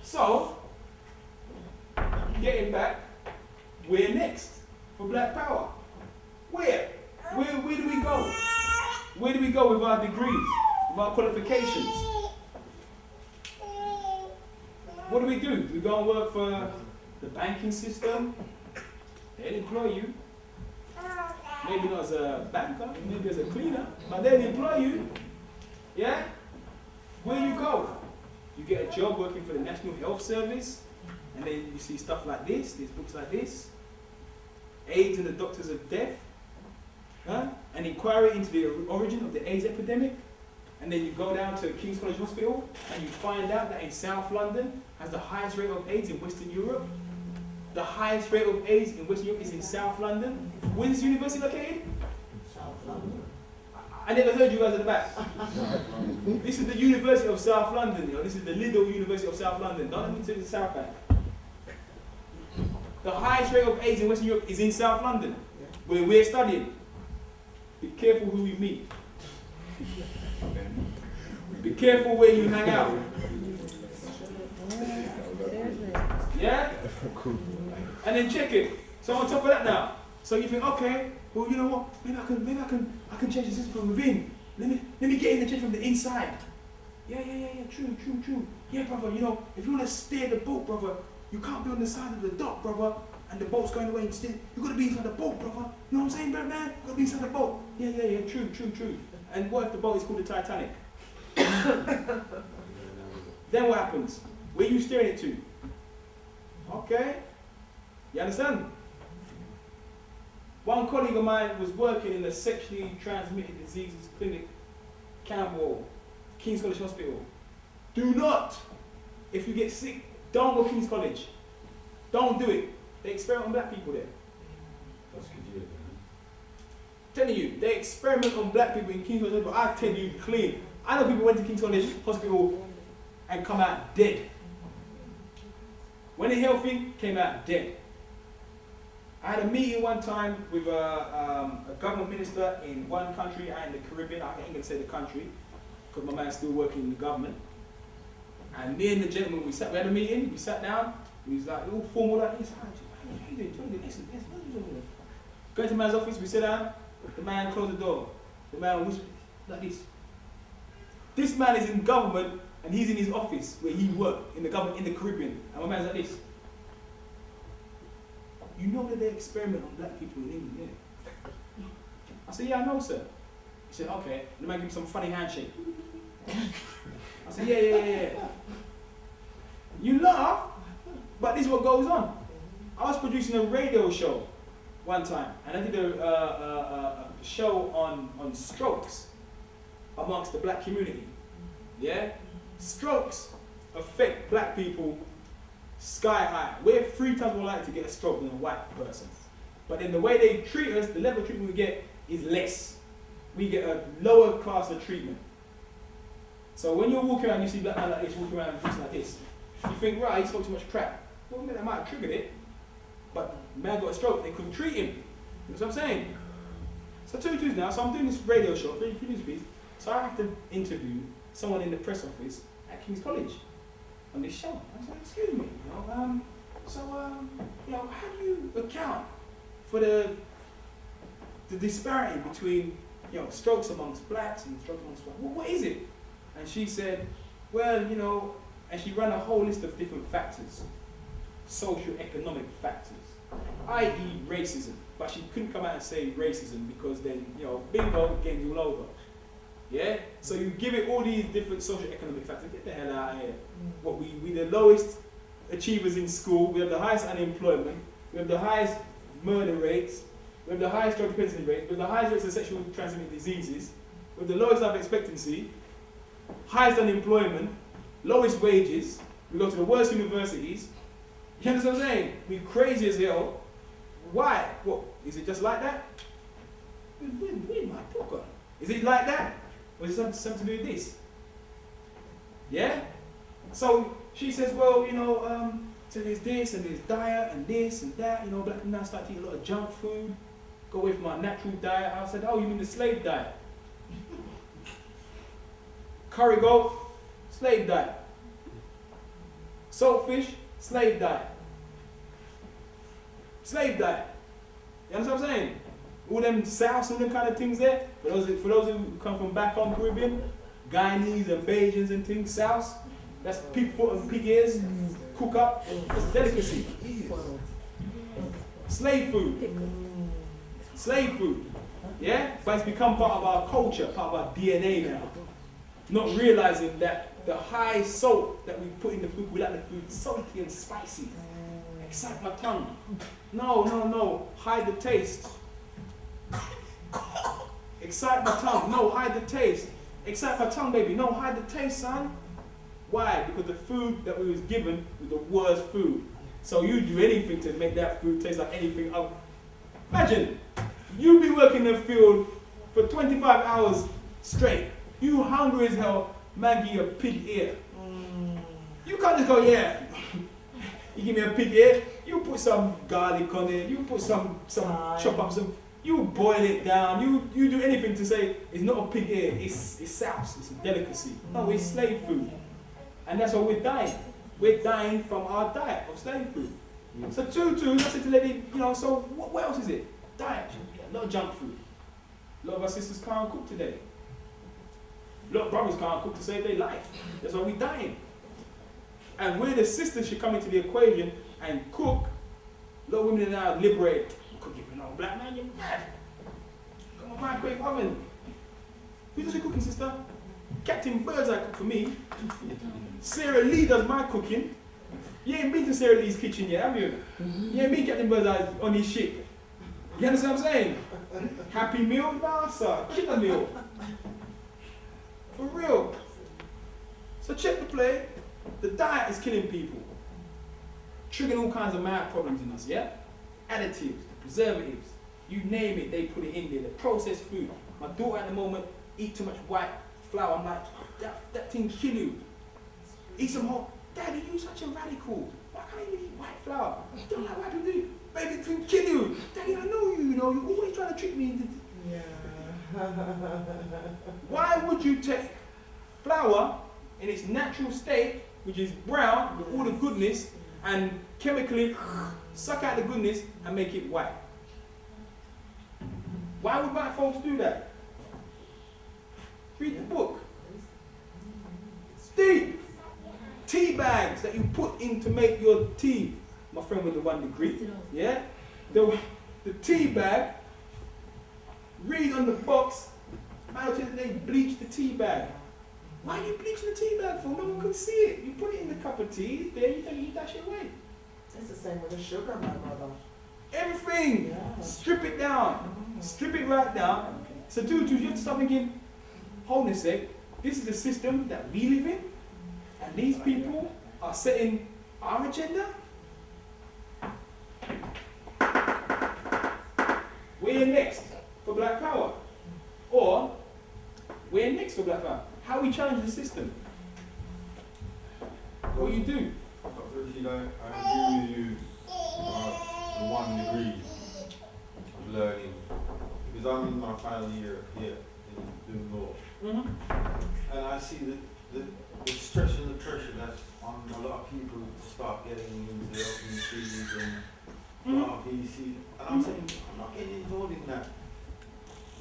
So, getting back, where next for Black Power? Where? Where do we go? Where do we go with our degrees, with our qualifications? What do? We go and work for the banking system? They'll employ you. Maybe not as a banker, maybe as a cleaner, but they'll employ you. Yeah? Where you go? You get a job working for the National Health Service, and then you see stuff like this, these books like this. AIDS and the Doctors of Death. An inquiry into the origin of the AIDS epidemic. And then you go down to King's College Hospital, and you find out that in South London has the highest rate of AIDS in Western Europe. The highest rate of AIDS in Western Europe is in South London. Where is this university located? South London. I never heard you guys at the back. This is the University of South London, you know. This is the Lidl University of South London. Don't let me tell you the South Bank. The highest rate of AIDS in Western Europe is in South London, where we're studying. Be careful who you meet. Be careful where you hang out. Yeah? And then check it. So on top of that now, so you think, okay, well, you know what? Maybe I can change the system from within. Let me get in the change from the inside. Yeah. True. Yeah, brother. You know, if you want to steer the boat, brother, you can't be on the side of the dock, brother, and the boat's going away instead. You got to be inside the boat, brother. You know what I'm saying, man? You got to be inside the boat. Yeah. True. And what if the boat is called the Titanic? Then what happens? Where are you steering it to? Okay. You understand? One colleague of mine was working in a sexually transmitted diseases clinic, Camberwell, King's College Hospital. Do not, if you get sick, don't go King's College. Don't do it. They experiment on black people there. Telling you, they experiment on black people in King's College Hospital. I tell you clean. I know people went to King's College Hospital and come out dead. When they're healthy, came out dead. I had a meeting one time with a government minister in one country and the Caribbean. I ain't going to say the country because my man's still working in the government. And me and the gentleman, we had a meeting, we sat down, he was like all formal like this. How you doing? Listen. Go to the man's office, we sit down, the man closed the door. The man whispered like this. This man is in government and he's in his office where he worked in the government in the Caribbean. And my man's like this. You know that they experiment on black people in England, yeah? I said, yeah, I know, sir. He said, okay. And the man gave me some funny handshake. I said, yeah. You laugh, but this is what goes on. I was producing a radio show one time, and I did a show on strokes amongst the black community. Yeah? Strokes affect black people sky high. We're 3 times more likely to get a stroke than a white person. But then the way they treat us, the level of treatment we get is less. We get a lower class of treatment. So when you're walking around, you see black man like this, walking around just like this. You think, right, he spoke too much crap. Well, that might have triggered it, but the man got a stroke, they couldn't treat him. You know what I'm saying? So 2 twos now, so I'm doing this radio show, piece. So I have to interview someone in the press office at King's College on this show. I said, excuse me, how do you account for the disparity between, strokes amongst blacks and strokes amongst whites? What is it? And she said, well, and she ran a whole list of different factors, socio-economic factors, i.e. racism. But she couldn't come out and say racism because then, bingo, game's all over. Yeah? So you give it all these different socio-economic factors. Get the hell out of here. What we're the lowest achievers in school. We have the highest unemployment. We have the highest murder rates. We have the highest drug dependency rates. We have the highest rates of sexually transmitted diseases. We have the lowest life expectancy. Highest unemployment. Lowest wages. We go to the worst universities. You understand what I'm saying? We're crazy as hell. Why? What? Is it just like that? Where's my book on? Is it like that? Or is it something to do with this? Yeah? So she says, well, so there's this and there's diet and this and that. Black people now start to eat a lot of junk food. Go away from our natural diet. I said, oh, you mean the slave diet? Curry goat, slave diet. Saltfish, slave diet. Slave diet. You understand what I'm saying? All them Souths and them kind of things there. For those who come from back home Caribbean, Guyanese and Bajans and things, Souths, that's pig foot and pig ears, cook up, that's delicacy. Slave food. Slave food. Yeah? But it's become part of our culture, part of our DNA now. Not realizing that the high salt that we put in the food, we like the food salty and spicy. Excite my tongue. No. Hide the taste. Excite my tongue. No, hide the taste. Excite my tongue, baby. No, hide the taste, son. Why? Because the food that we was given was the worst food. So you do anything to make that food taste like anything else. Imagine, you be working in the field for 25 hours straight. You hungry as hell, man give you a pig ear. You can't just go, yeah. You give me a pig ear, You put some garlic on it, you put some chop up some, you boil it down, you do anything to say it's not a pig ear, it's sauce, it's a delicacy. No, it's slave food. And that's what we're dying. We're dying from our diet of slave food. So I said to lady, so what else is it? Diet. A lot of junk food. A lot of our sisters can't cook today. A lot of brothers can't cook to save their life. That's why we're dying. And where the sisters should come into the equation and cook, a lot of women are now liberated. Cooking for no black man, you're mad. Come on, microwave oven. Who does your cooking, sister? Captain Birdseye cook for me. Sarah Lee does my cooking. You ain't been to Sarah Lee's kitchen yet, have you? You ain't been Captain Birdseye on his ship. You understand what I'm saying? Happy meal? Nah, sir. Killer meal. For real. So check the play. The diet is killing people. Triggering all kinds of mad problems in us, yeah? Additives, the preservatives, you name it, they put it in there. The processed food. My daughter at the moment eat too much white flour. I'm like, that thing kill you. Eat some hot. Daddy, you such a radical. Why can't you eat white flour? You don't like white people do. Baby, it can kill you. Daddy, I know you, you're always trying to trick me into. Yeah. Why would you take flour in its natural state, which is brown, with all the goodness, and chemically suck out the goodness and make it white? Why would white folks do that? Read the book. It's deep. Tea bags that you put in to make your tea. My friend with the 1 degree, yeah? The tea bag, read on the box, how they bleach the tea bag. Why are you bleaching the tea bag for? No one can see it. You put it in the cup of tea, there you dash it away. It's the same with the sugar, my brother. Everything. Yeah. Strip it down. Strip it right down. So dude, you have to start thinking, hold on a sec, this is the system that we live in, and these people are setting our agenda? We're next for Black Power. Or, we're next for Black Power. How we challenge the system? What you do? Dr. Rashid, I agree with you about the 1 degree of learning. Because I'm in my final year here in doing law. And I see the stress and the pressure that's on a lot of people to start getting into the LPCs and RPC. And I'm saying, I'm not getting involved in that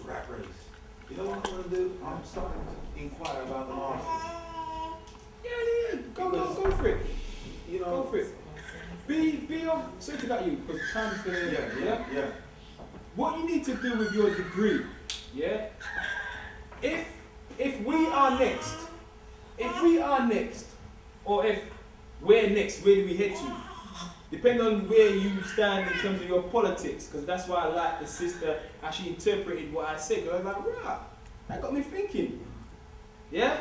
rat race. You know what I'm going to do? I'm starting to inquire about the masters. Yeah. Go for it. You know, Go for it. Be on, sorry to cut you, because time's gonna, yeah. What you need to do with your degree, yeah? If we are next, or if we're next, where do we head to? Depending on where you stand in terms of your politics, because that's why I like the sister how she interpreted what I said. Because I was like, rah, that got me thinking. Yeah?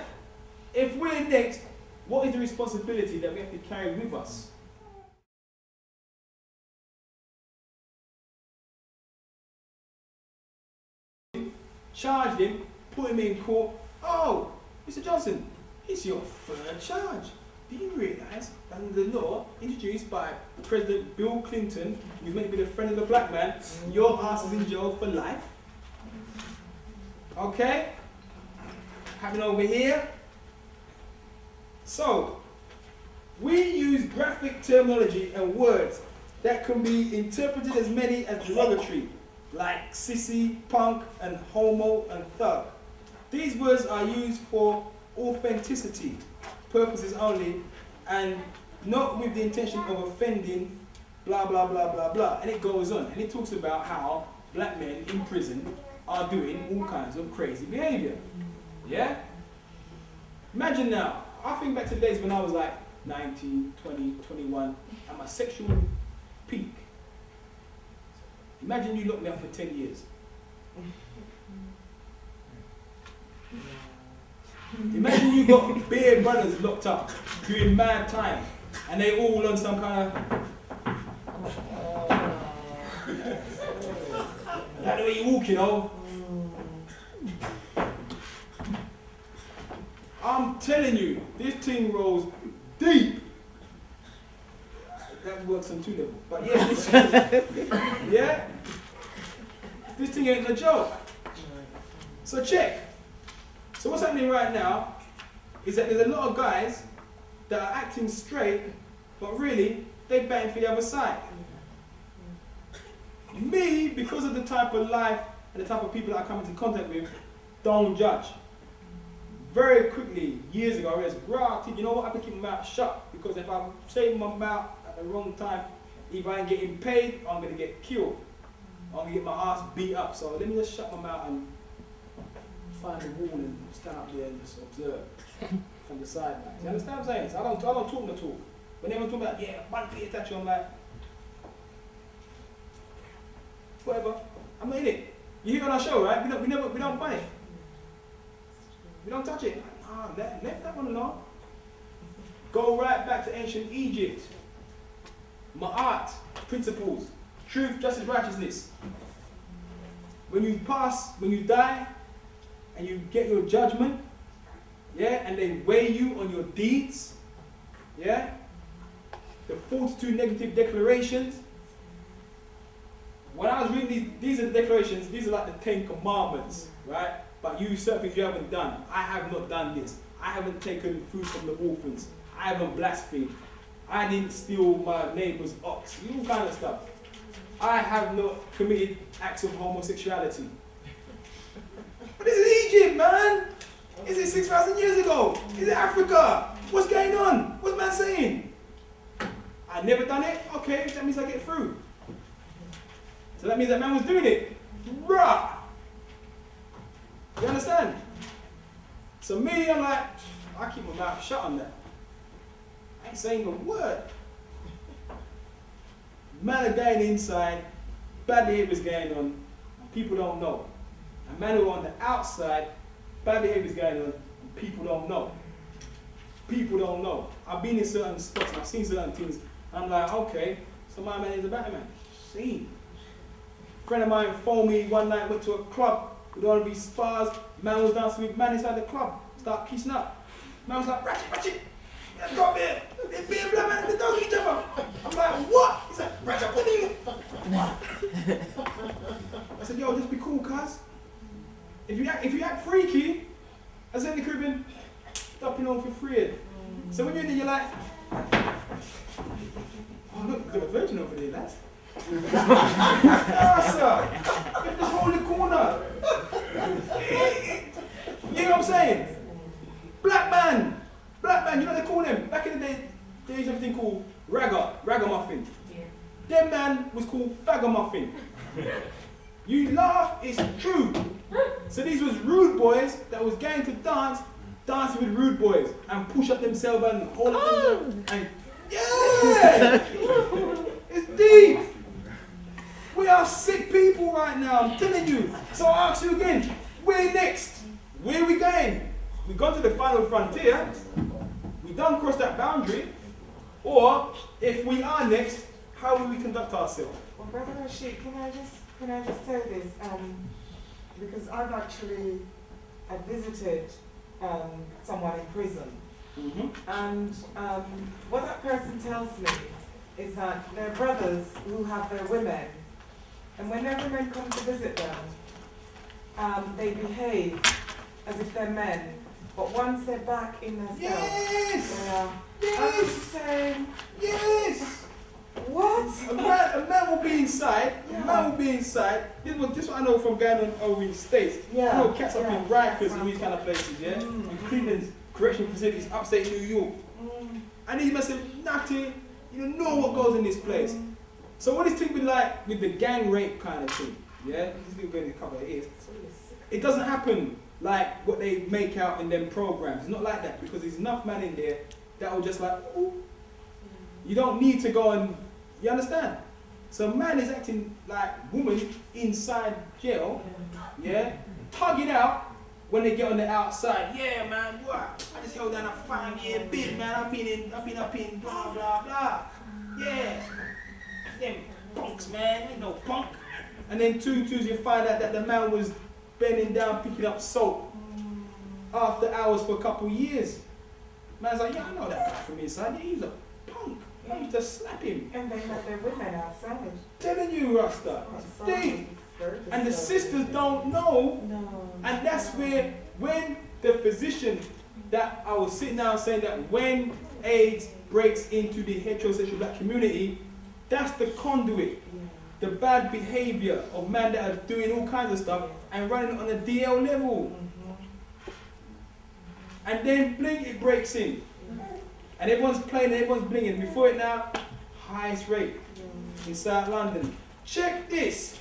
If we're next, what is the responsibility that we have to carry with us? Charged him, put him in court. Oh, Mr. Johnson, it's your 3rd charge. Do you realise that under the law introduced by President Bill Clinton, who's meant to be the friend of the black man, your ass is in jail for life? Okay? Happening over here. So, we use graphic terminology and words that can be interpreted as many as derogatory, like sissy, punk, and homo, and thug. These words are used for authenticity purposes only, and not with the intention of offending, blah, blah, blah, blah, blah. And it goes on, and it talks about how black men in prison are doing all kinds of crazy behavior. Yeah? Imagine now, I think back to the days when I was like 19, 20, 21, at my sexual peak. Imagine you locked me up for 10 years. Imagine you got bare brothers locked up, doing mad time, and they all on some kind of... Like the way you walk, you know? I'm telling you, this thing rolls deep. that works on 2 levels. But yeah, this yeah, this thing ain't a joke. So check. So what's happening right now is that there's a lot of guys that are acting straight, but really they're batting for the other side. Me, because of the type of life and the type of people that I come into contact with, don't judge. Very quickly, years ago, I realized, you know what, I can keep my mouth shut, because if I'm saying my mouth at the wrong time, if I ain't getting paid, I'm going to get killed. I'm going to get my ass beat up. So let me just shut my mouth and find a wall and stand up there and just observe from the sidelines. You understand what I'm saying? So I don't talk the talk. When everyone talk about, yeah, one pay attention, I'm like, whatever, I'm not in it. You hear on our show, right? We don't buy it. We don't touch it. Ah, left that one alone. Go right back to ancient Egypt. Ma'at, principles, truth, justice, righteousness. When you die, and you get your judgment, yeah, and they weigh you on your deeds, yeah, the 42 negative declarations. When I was reading these are the declarations, these are like the 10 commandments, right? But you certain things you haven't done. I have not done this. I haven't taken food from the orphans. I haven't blasphemed. I didn't steal my neighbor's ox. All kind of stuff. I have not committed acts of homosexuality. But this is Egypt, man. Is it 6,000 years ago? Is it Africa? What's going on? What's man saying? I never done it? Okay, that means I get through. So that means that man was doing it. Rah! You understand? So me, I'm like, I keep my mouth shut on that. I ain't saying a word. Man are going inside, bad behavior's going on, and people don't know. And man who are on the outside, bad behavior's going on, and people don't know. People don't know. I've been in certain spots and I've seen certain things. I'm like, okay, so my man is a bad man. See. A friend of mine phoned me one night, went to a club with all of these spars. Man was dancing with man inside the club. Start kissing up. Man was like, Ratchet, let's go up here. They're being black man, they're talking each other. I'm like, what? He's like, Ratchet, what are you? I said, yo, just be cool, cuz. If you act freaky, I said in the Caribbean, stop on for free. So when you're in there, you're like, oh look, got a virgin over there, lads. Nah, sir. Just hold the corner. You know what I'm saying? Black man, you know what they call them? Back in the day, there was everything called ragamuffin. Yeah. Them man was called fagamuffin. You laugh, it's true. So these was rude boys that was going to dance, dancing with rude boys and push up themselves and hold up themselves and yeah! It's deep. We are sick people right now, I'm telling you. So I ask you again, where next? Where are we going? We've gone to the final frontier. We don't cross that boundary. Or if we are next, how will we conduct ourselves? Well, Brother Rashid, can I just say this? Because I've actually visited someone in prison. Mm-hmm. And what that person tells me is that they're brothers who have their women, and when their women come to visit them, they behave as if they're men, but once they're back in their cell, yes! I was saying, yes! what? A man will be inside. Yeah. A man will be inside. This is what I know from going on over in the States. Yeah. I know cats up in Rikers and these kind of places, yeah? And Cleveland's correctional facilities, upstate New York. And these men say, Natty, you don't know what goes in this place. So what is thinking like with the gang rape kind of thing, yeah? This is going to cover it is. It doesn't happen like what they make out in them programs. It's not like that because there's enough man in there that will just like, ooh. You don't need to go and, you understand? So man is acting like woman inside jail, yeah? Tugging out when they get on the outside. Yeah, man, what? I just held down a 5-year bid, man. I've been up in blah, blah, blah. Yeah. Them punks, man. Ain't no punk. And then twos, you find out that the man was bending down, picking up soap after hours for a couple of years. Man's like, yeah, I know that guy from inside. Yeah, he's a punk. I used to slap him. And they have their women outside. Telling you, Rasta. Deep. And the sisters don't know. No. And that's where, when the physician that I was sitting down saying that when AIDS breaks into the heterosexual black community, that's the conduit. The bad behavior of men that are doing all kinds of stuff and running on a DL level. And then blink, it breaks in. And everyone's playing, everyone's blinging. Before it now, highest rate in South London. Check this.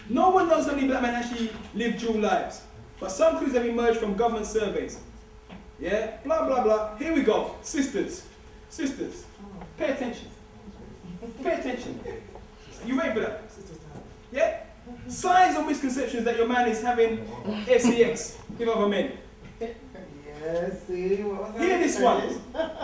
No one knows how many black men actually live dual lives. But some clues have emerged from government surveys. Yeah? Blah, blah, blah. Here we go. Sisters. Sisters. Pay attention. Pay attention. You ready for that? Yeah? Signs or misconceptions that your man is having sex with other men. Yes, see, what was Hear that this one.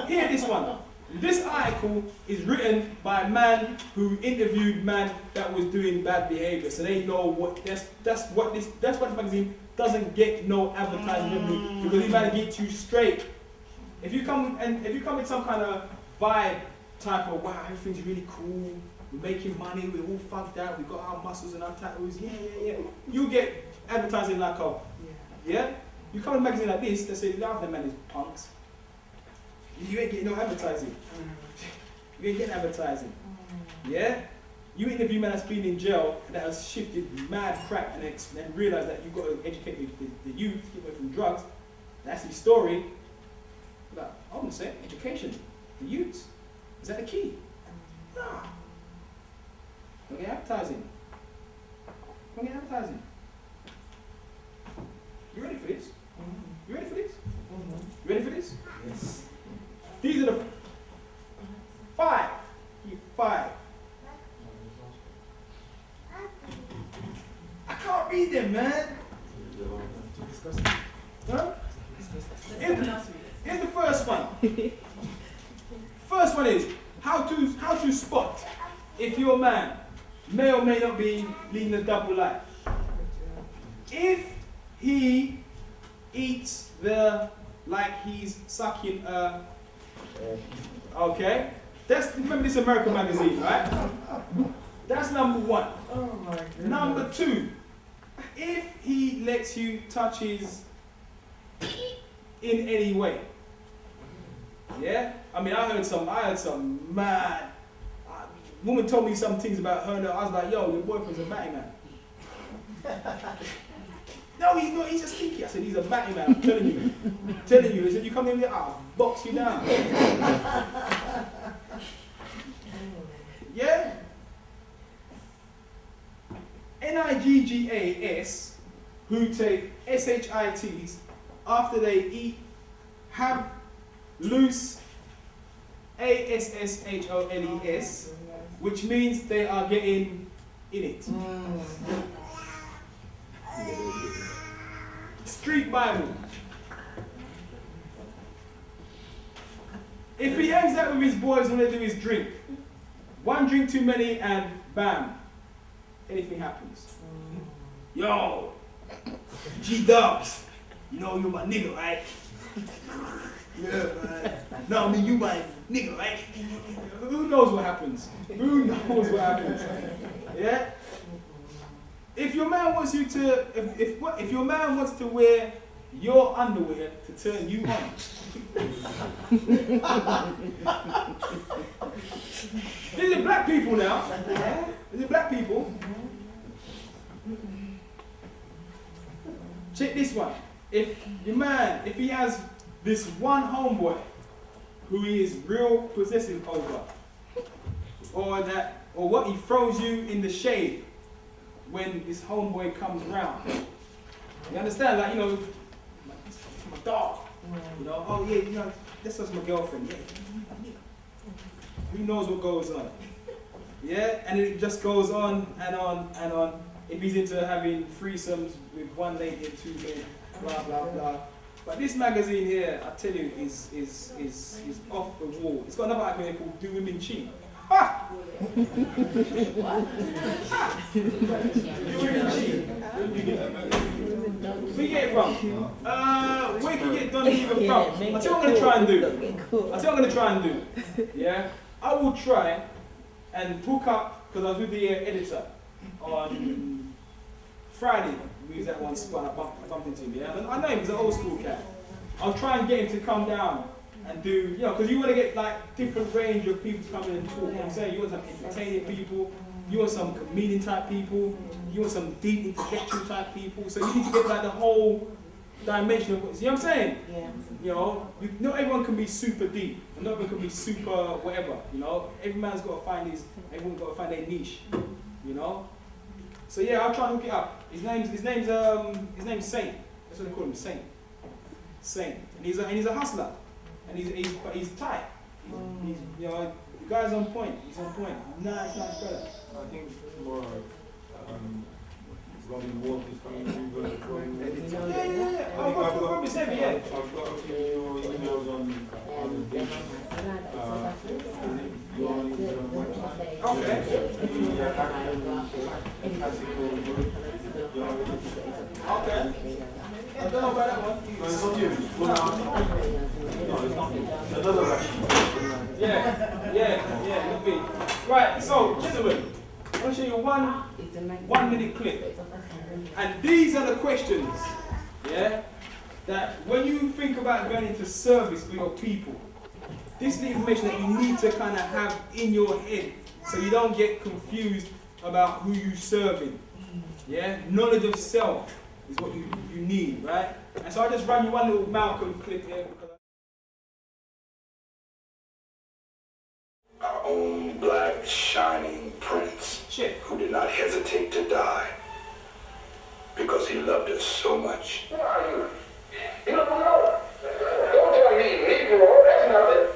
Hear this one. This article is written by a man who interviewed man that was doing bad behavior. So they know what that's what this magazine doesn't get no advertising revenue because this man gets you straight. If you come with some kind of vibe type of wow, everything's really cool, we're making money, we're all fucked out, we got our muscles and our tattoos, yeah. You get advertising like yeah? You come in a magazine like this, they say half the man is punks. You ain't getting no advertising. You ain't getting advertising. Yeah? You interview man that's been in jail and that has shifted mad crack and then realised that you've got to educate the youth to get away from drugs. That's his story. But I wouldn't say education. The youths. Is that the key? Nah. Don't get advertising. Don't get advertising. You ready for this? You ready for this? You ready for this? Yes. These are the five. Five. I can't read them, man. Huh? Here's the first one. First one is how to spot if your man may or may not be leading a double life. If he eats like he's sucking okay, remember this American magazine, right? That's number one. Oh my goodness. Number two, if he lets you touch his in any way. Yeah? I mean, I heard some mad woman told me some things about her and I was like, yo, your boyfriend's a batty man. No, he's not, he's just kinky. I said, he's a batty man, I'm telling you. I'm telling you. He said, you come in here, I'll box you down. Yeah? NIGGAS, who take SHITs after they eat, have loose ASSHOLES, which means they are getting in it. Street Bible. If he hangs out with his boys when they do his drink, one drink too many and bam, anything happens. Yo, G-Dubs, you know you're my nigga, right? Yeah, man. No, I mean you my nigga, right? Who knows what happens? Who knows what happens? Yeah? If your man wants you to, if your man wants to wear your underwear to turn you on, these are black people now. These are black people. Check this one. If your man, if he has this one homeboy who he is real possessive over, or what he throws you in the shade when this homeboy comes around. You understand? Like, you know, it's my dog. You know, oh yeah, you know, this was my girlfriend. Yeah. Who knows what goes on? Yeah, and it just goes on and on and on. If he's into having threesomes with one lady and two men, blah blah blah. But this magazine here, I tell you, is off the wall. It's got another article here called "Do Women Cheat?" Ah! Do Women Cheat? Where you get it from? Where can you get done even from? I'll tell you what I'm going to try and do. Yeah? I will try and hook up, because I was with the editor on Friday. We was at one spot, I bumped into him, yeah? I know him, he's an old school cat. I'll try and get him to come down and do, you know, because you want to get like different range of people to come in and talk. You know what I'm saying? You want some entertaining people, you want some comedian type people, you want some deep intellectual type people. So you need to get like the whole dimension of what, you know what I'm saying? Yeah. You know, not everyone can be super deep, and not everyone can be super whatever, you know? Every man's got to find everyone's got to find their niche, you know? So yeah, I'll try and hook it up. His name's Saint. That's what they call him, Saint. Saint. And he's a hustler. And he's tight. He's you know, the guy's on point. He's on point. Nice brother. I think tomorrow, Robin Wolf is coming through. Yeah. I've got Robin Sevi, yeah. I've got a few emails on the beach. Okay. Okay. I don't know about that one. No, it's not you. No, it's not you. Another Rashid. Yeah, not me. Right, so, gentlemen, I want to show you one minute clip. And these are the questions, yeah, that when you think about going into service for your people, this is the information that you need to kind of have in your head so you don't get confused about who you're serving. Yeah, knowledge of self is what you need, right? And so I just ran you one little Malcolm clip here. Our own black shining prince, who did not hesitate to die because he loved us so much. Who are you? You don't know. Don't tell me Negro, that's nothing.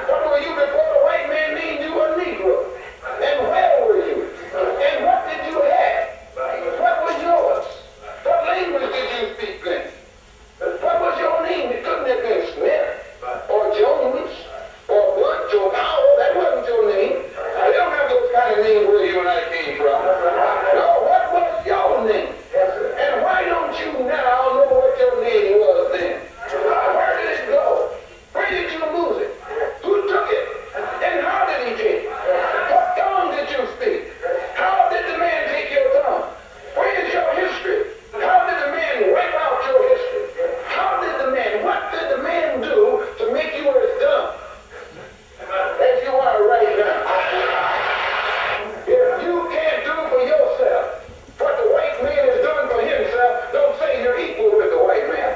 What were you before the white man named you a Negro? And where were you? And what did you have? What was yours? What language did you speak then? What was your name? It couldn't have been Smith or Jones or Blunt or Powell. That wasn't your name. They don't have those kind of names where you and I came from. No, what was your name? And why don't you now know what your name was then? Where did it go? Where did you lose it? Who took it? And how did he take it? What tongue did you speak? How did the man take your tongue? Where is your history? How did the man wipe out your history? What did the man do to make you as dumb as you are right now? If you can't do for yourself what the white man has done for himself, don't say you're equal with the white man.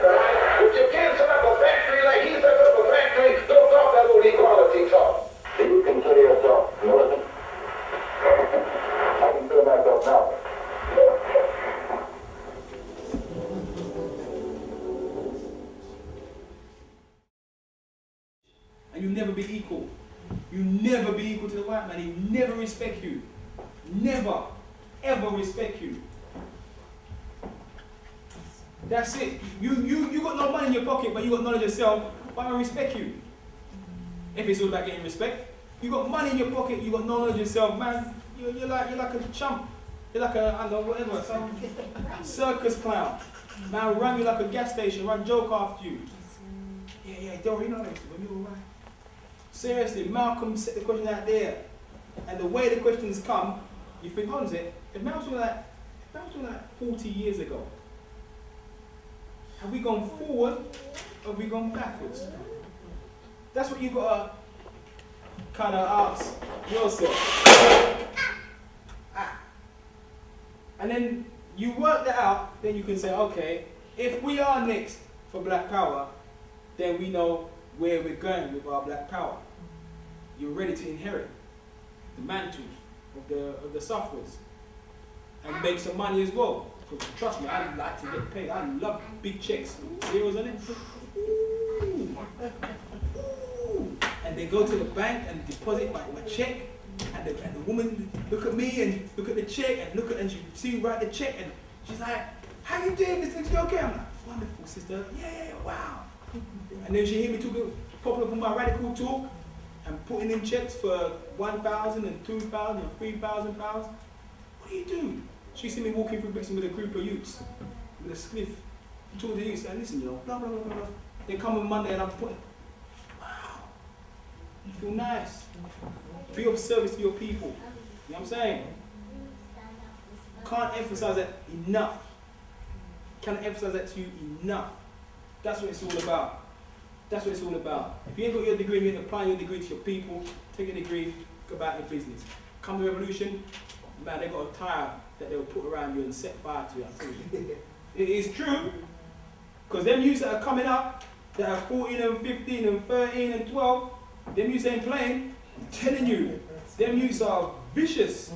If you can't set up a factory like he sets up a factory, don't talk that old equality talk. Do you consider yourself militant? I consider myself now. And you'll never be equal. You'll never be equal to the white man. He'll never respect you. Never, ever respect you. That's it. You got no money in your pocket, but you got knowledge of self. Why don't I respect you? If it's all about getting respect. You got money in your pocket, you got knowledge of yourself, man. You're like a chump. You're like a, I don't know, whatever, some circus clown. Man, run you like a gas station, run joke after you. Yeah, don't you know that, but you're alright. Seriously, Malcolm set the question out there. And the way the questions come, you think, hold on a sec, if Malcolm was like 40 years ago, have we gone forward or have we gone backwards? That's what you gotta kind of ask yourself. And then you work that out, then you can say, okay, if we are next for Black Power, then we know where we're going with our Black Power. You're ready to inherit the mantle of the sufferers and make some money as well. Because trust me, I like to get paid. I love big checks, zeros on it. Ooh. And they go to the bank and deposit my check, and the woman look at me and look at the check and she see me write the check and she's like, how you doing, Mr. You okay? I'm like, wonderful, sister. Yeah, wow. And then she hear me popping up on my radical talk and putting in checks for 1,000 and 2,000 and 3,000 pounds. What do you do? She see me walking through Brixton with a group of youths with a spliff talk to you, say, listen, you know, blah, blah, blah, blah, blah. They come on Monday and I'm putting, wow, you feel nice. Be of service to your people. You know what I'm saying? Can't emphasize that enough. Can't emphasize that to you enough. That's what it's all about. That's what it's all about. If you ain't got your degree and you ain't applying your degree to your people, take a degree, go about your business. Come the revolution, man, they got a tire that they'll put around you and set fire to you. I tell you. It is true, because them youths that are coming up, that are 14 and 15 and 13 and 12, them youths ain't playing. I'm telling you, them youths are vicious.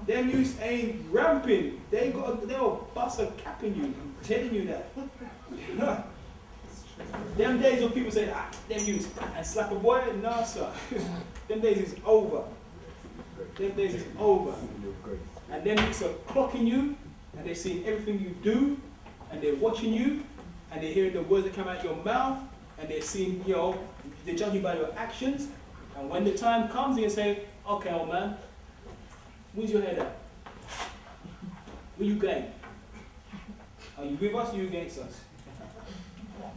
Them youths ain't ramping. They'll bust a cap in you. I'm telling you that. Them days of people saying, them youths and slap a boy, no sir. Them days is over. Them days is over. And them youths are clocking you, and they're seeing everything you do, and they're watching you, and they're hearing the words that come out of your mouth, and they're seeing, you know, they judge you by your actions. And when the time comes, they say, okay, old man, where's your head at? Where you going? Are you with us or you against us?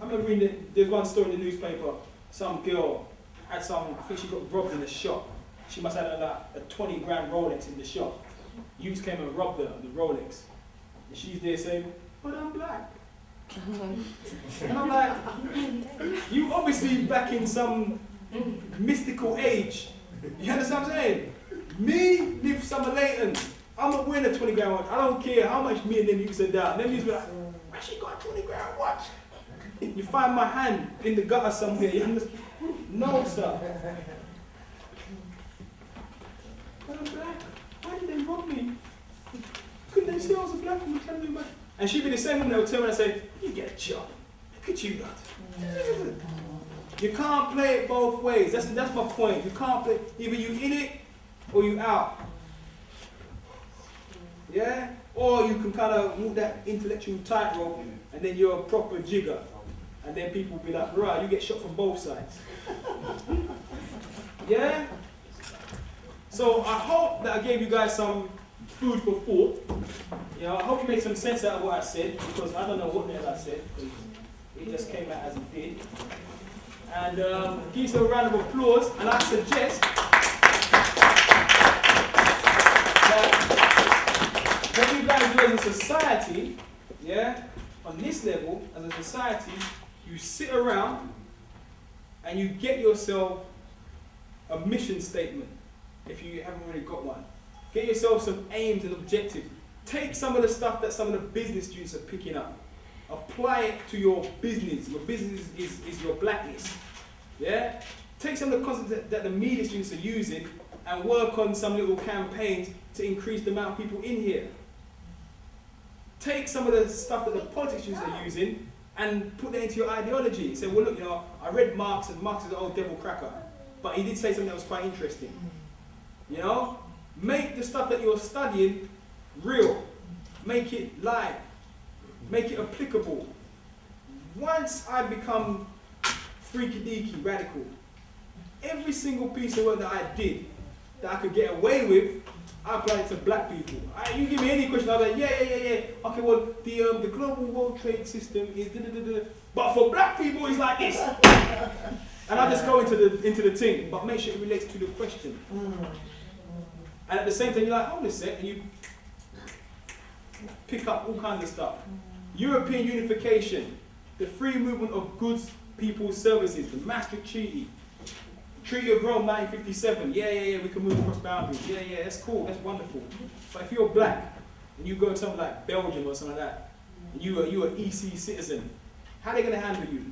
I remember reading there's one story in the newspaper. Some girl had I think she got robbed in a shop. She must have had a 20 grand Rolex in the shop. Youths came and robbed her, the Rolex. And she's there saying, but I'm black. And I'm like, you obviously back in some mystical age. You understand what I'm saying? Me, live Summer Leighton. I'm not wearing a 20 grand watch. I don't care how much me and them used to down. Them used to be like, why she got a 20 grand watch? You find my hand in the gutter somewhere. You understand? No, sir. But I'm black. Why did they rob me? Couldn't they see I was a black woman telling me, man? And she'd be the same woman that would turn around and say, you get a job. Look at you, lad. You can't play it both ways. That's my point. You can't play, either you in it or you out. Yeah? Or you can kind of walk that intellectual tightrope and then you're a proper jigger. And then people will be like, right, you get shot from both sides. Yeah? So I hope that I gave you guys some food for thought. You know, I hope you made some sense out of what I said, because I don't know what the hell I said, because it just came out as it did. And give yourself a round of applause, and I suggest that what you guys do as a society, yeah, on this level, as a society, you sit around and you get yourself a mission statement, if you haven't already got one. Get yourself some aims and objectives. Take some of the stuff that some of the business students are picking up. Apply it to your business. Your business is your blackness. Yeah? Take some of the concepts that the media students are using and work on some little campaigns to increase the amount of people in here. Take some of the stuff that the politics students are using and put that into your ideology. Say, well look, you know, I read Marx and Marx is an old devil cracker, but he did say something that was quite interesting. You know? Make the stuff that you're studying real. Make it live. Make it applicable. Once I become freaky deaky, radical, every single piece of work that I did that I could get away with, I applied it to black people. You give me any question, I'll be like, yeah. Okay, well, the global world trade system is da-da-da-da. But for black people, it's like this. And I just go into the thing, but make sure it relates to the question. And at the same time, you're like, hold on a sec, and you pick up all kinds of stuff. European unification, the free movement of goods, people, services, the Maastricht Treaty, Treaty of Rome 1957, yeah, we can move across boundaries, yeah, that's cool, that's wonderful. But if you're black, and you go to something like Belgium or something like that, and you're an EC citizen, how are they going to handle you?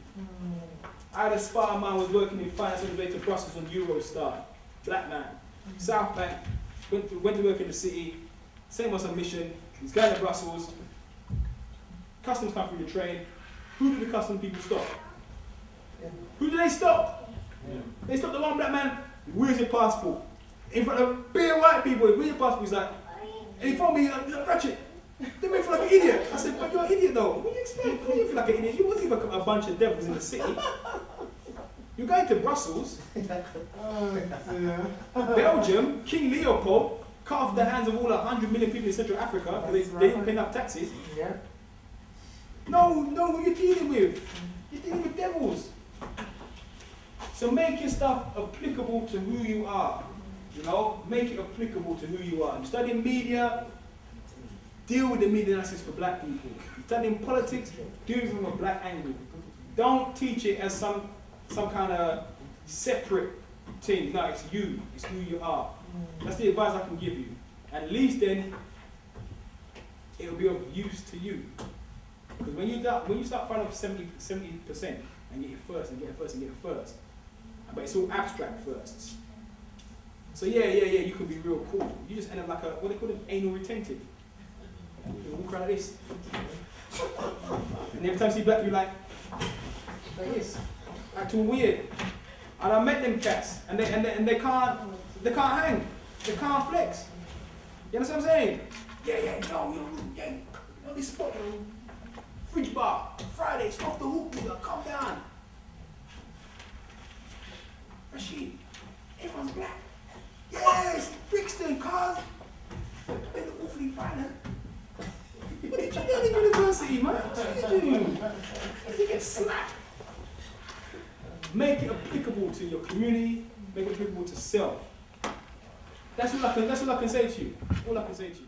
I had a spot of mine was working in finance on the way to Brussels on Eurostar, black man, South Bank, went to work in the city, same was on mission, he's going to Brussels, customs come through the train, who do the customs people stop? Who do they stop? They stop the one black man, where's your passport? In front of bare white people, where's your passport? He's like, and he phoned me, he's like, Ratchet, they made me feel like an idiot. I said, but you're an idiot though. What do you expect? What do you feel like an idiot? You wasn't even a bunch of devils in the city. You're going to Brussels, Belgium, King Leopold, cut off the hands of all 100 million people in Central Africa because they didn't pay enough taxes. know who you're dealing with. You're dealing with devils. So make your stuff applicable to who you are. You know, make it applicable to who you are. You're studying media, deal with the media analysis for black people. You're studying politics, deal with it from a black angle. Don't teach it as some kind of separate thing. No, it's you. It's who you are. That's the advice I can give you. At least then, it'll be of use to you. Because when you start finding up 70% and get it first and get it first and get it first, but it's all abstract firsts. So yeah, you can be real cool. You just end up like what they call it, anal retentive. You walk around like this. And every time you see black people like this, acting weird. And I met them cats, and they can't hang, they can't flex. You understand what I'm saying? Yeah, this spot, fridge bar, Friday, it's off the hook, nigga, calm down. Rashid, everyone's black. Yes, Brixton, cars. They're awfully fine, huh? What did you do in university, man? What did you do? You get slapped. Make it applicable to your community, make it applicable to self. That's all I can say to you. All I can say to you.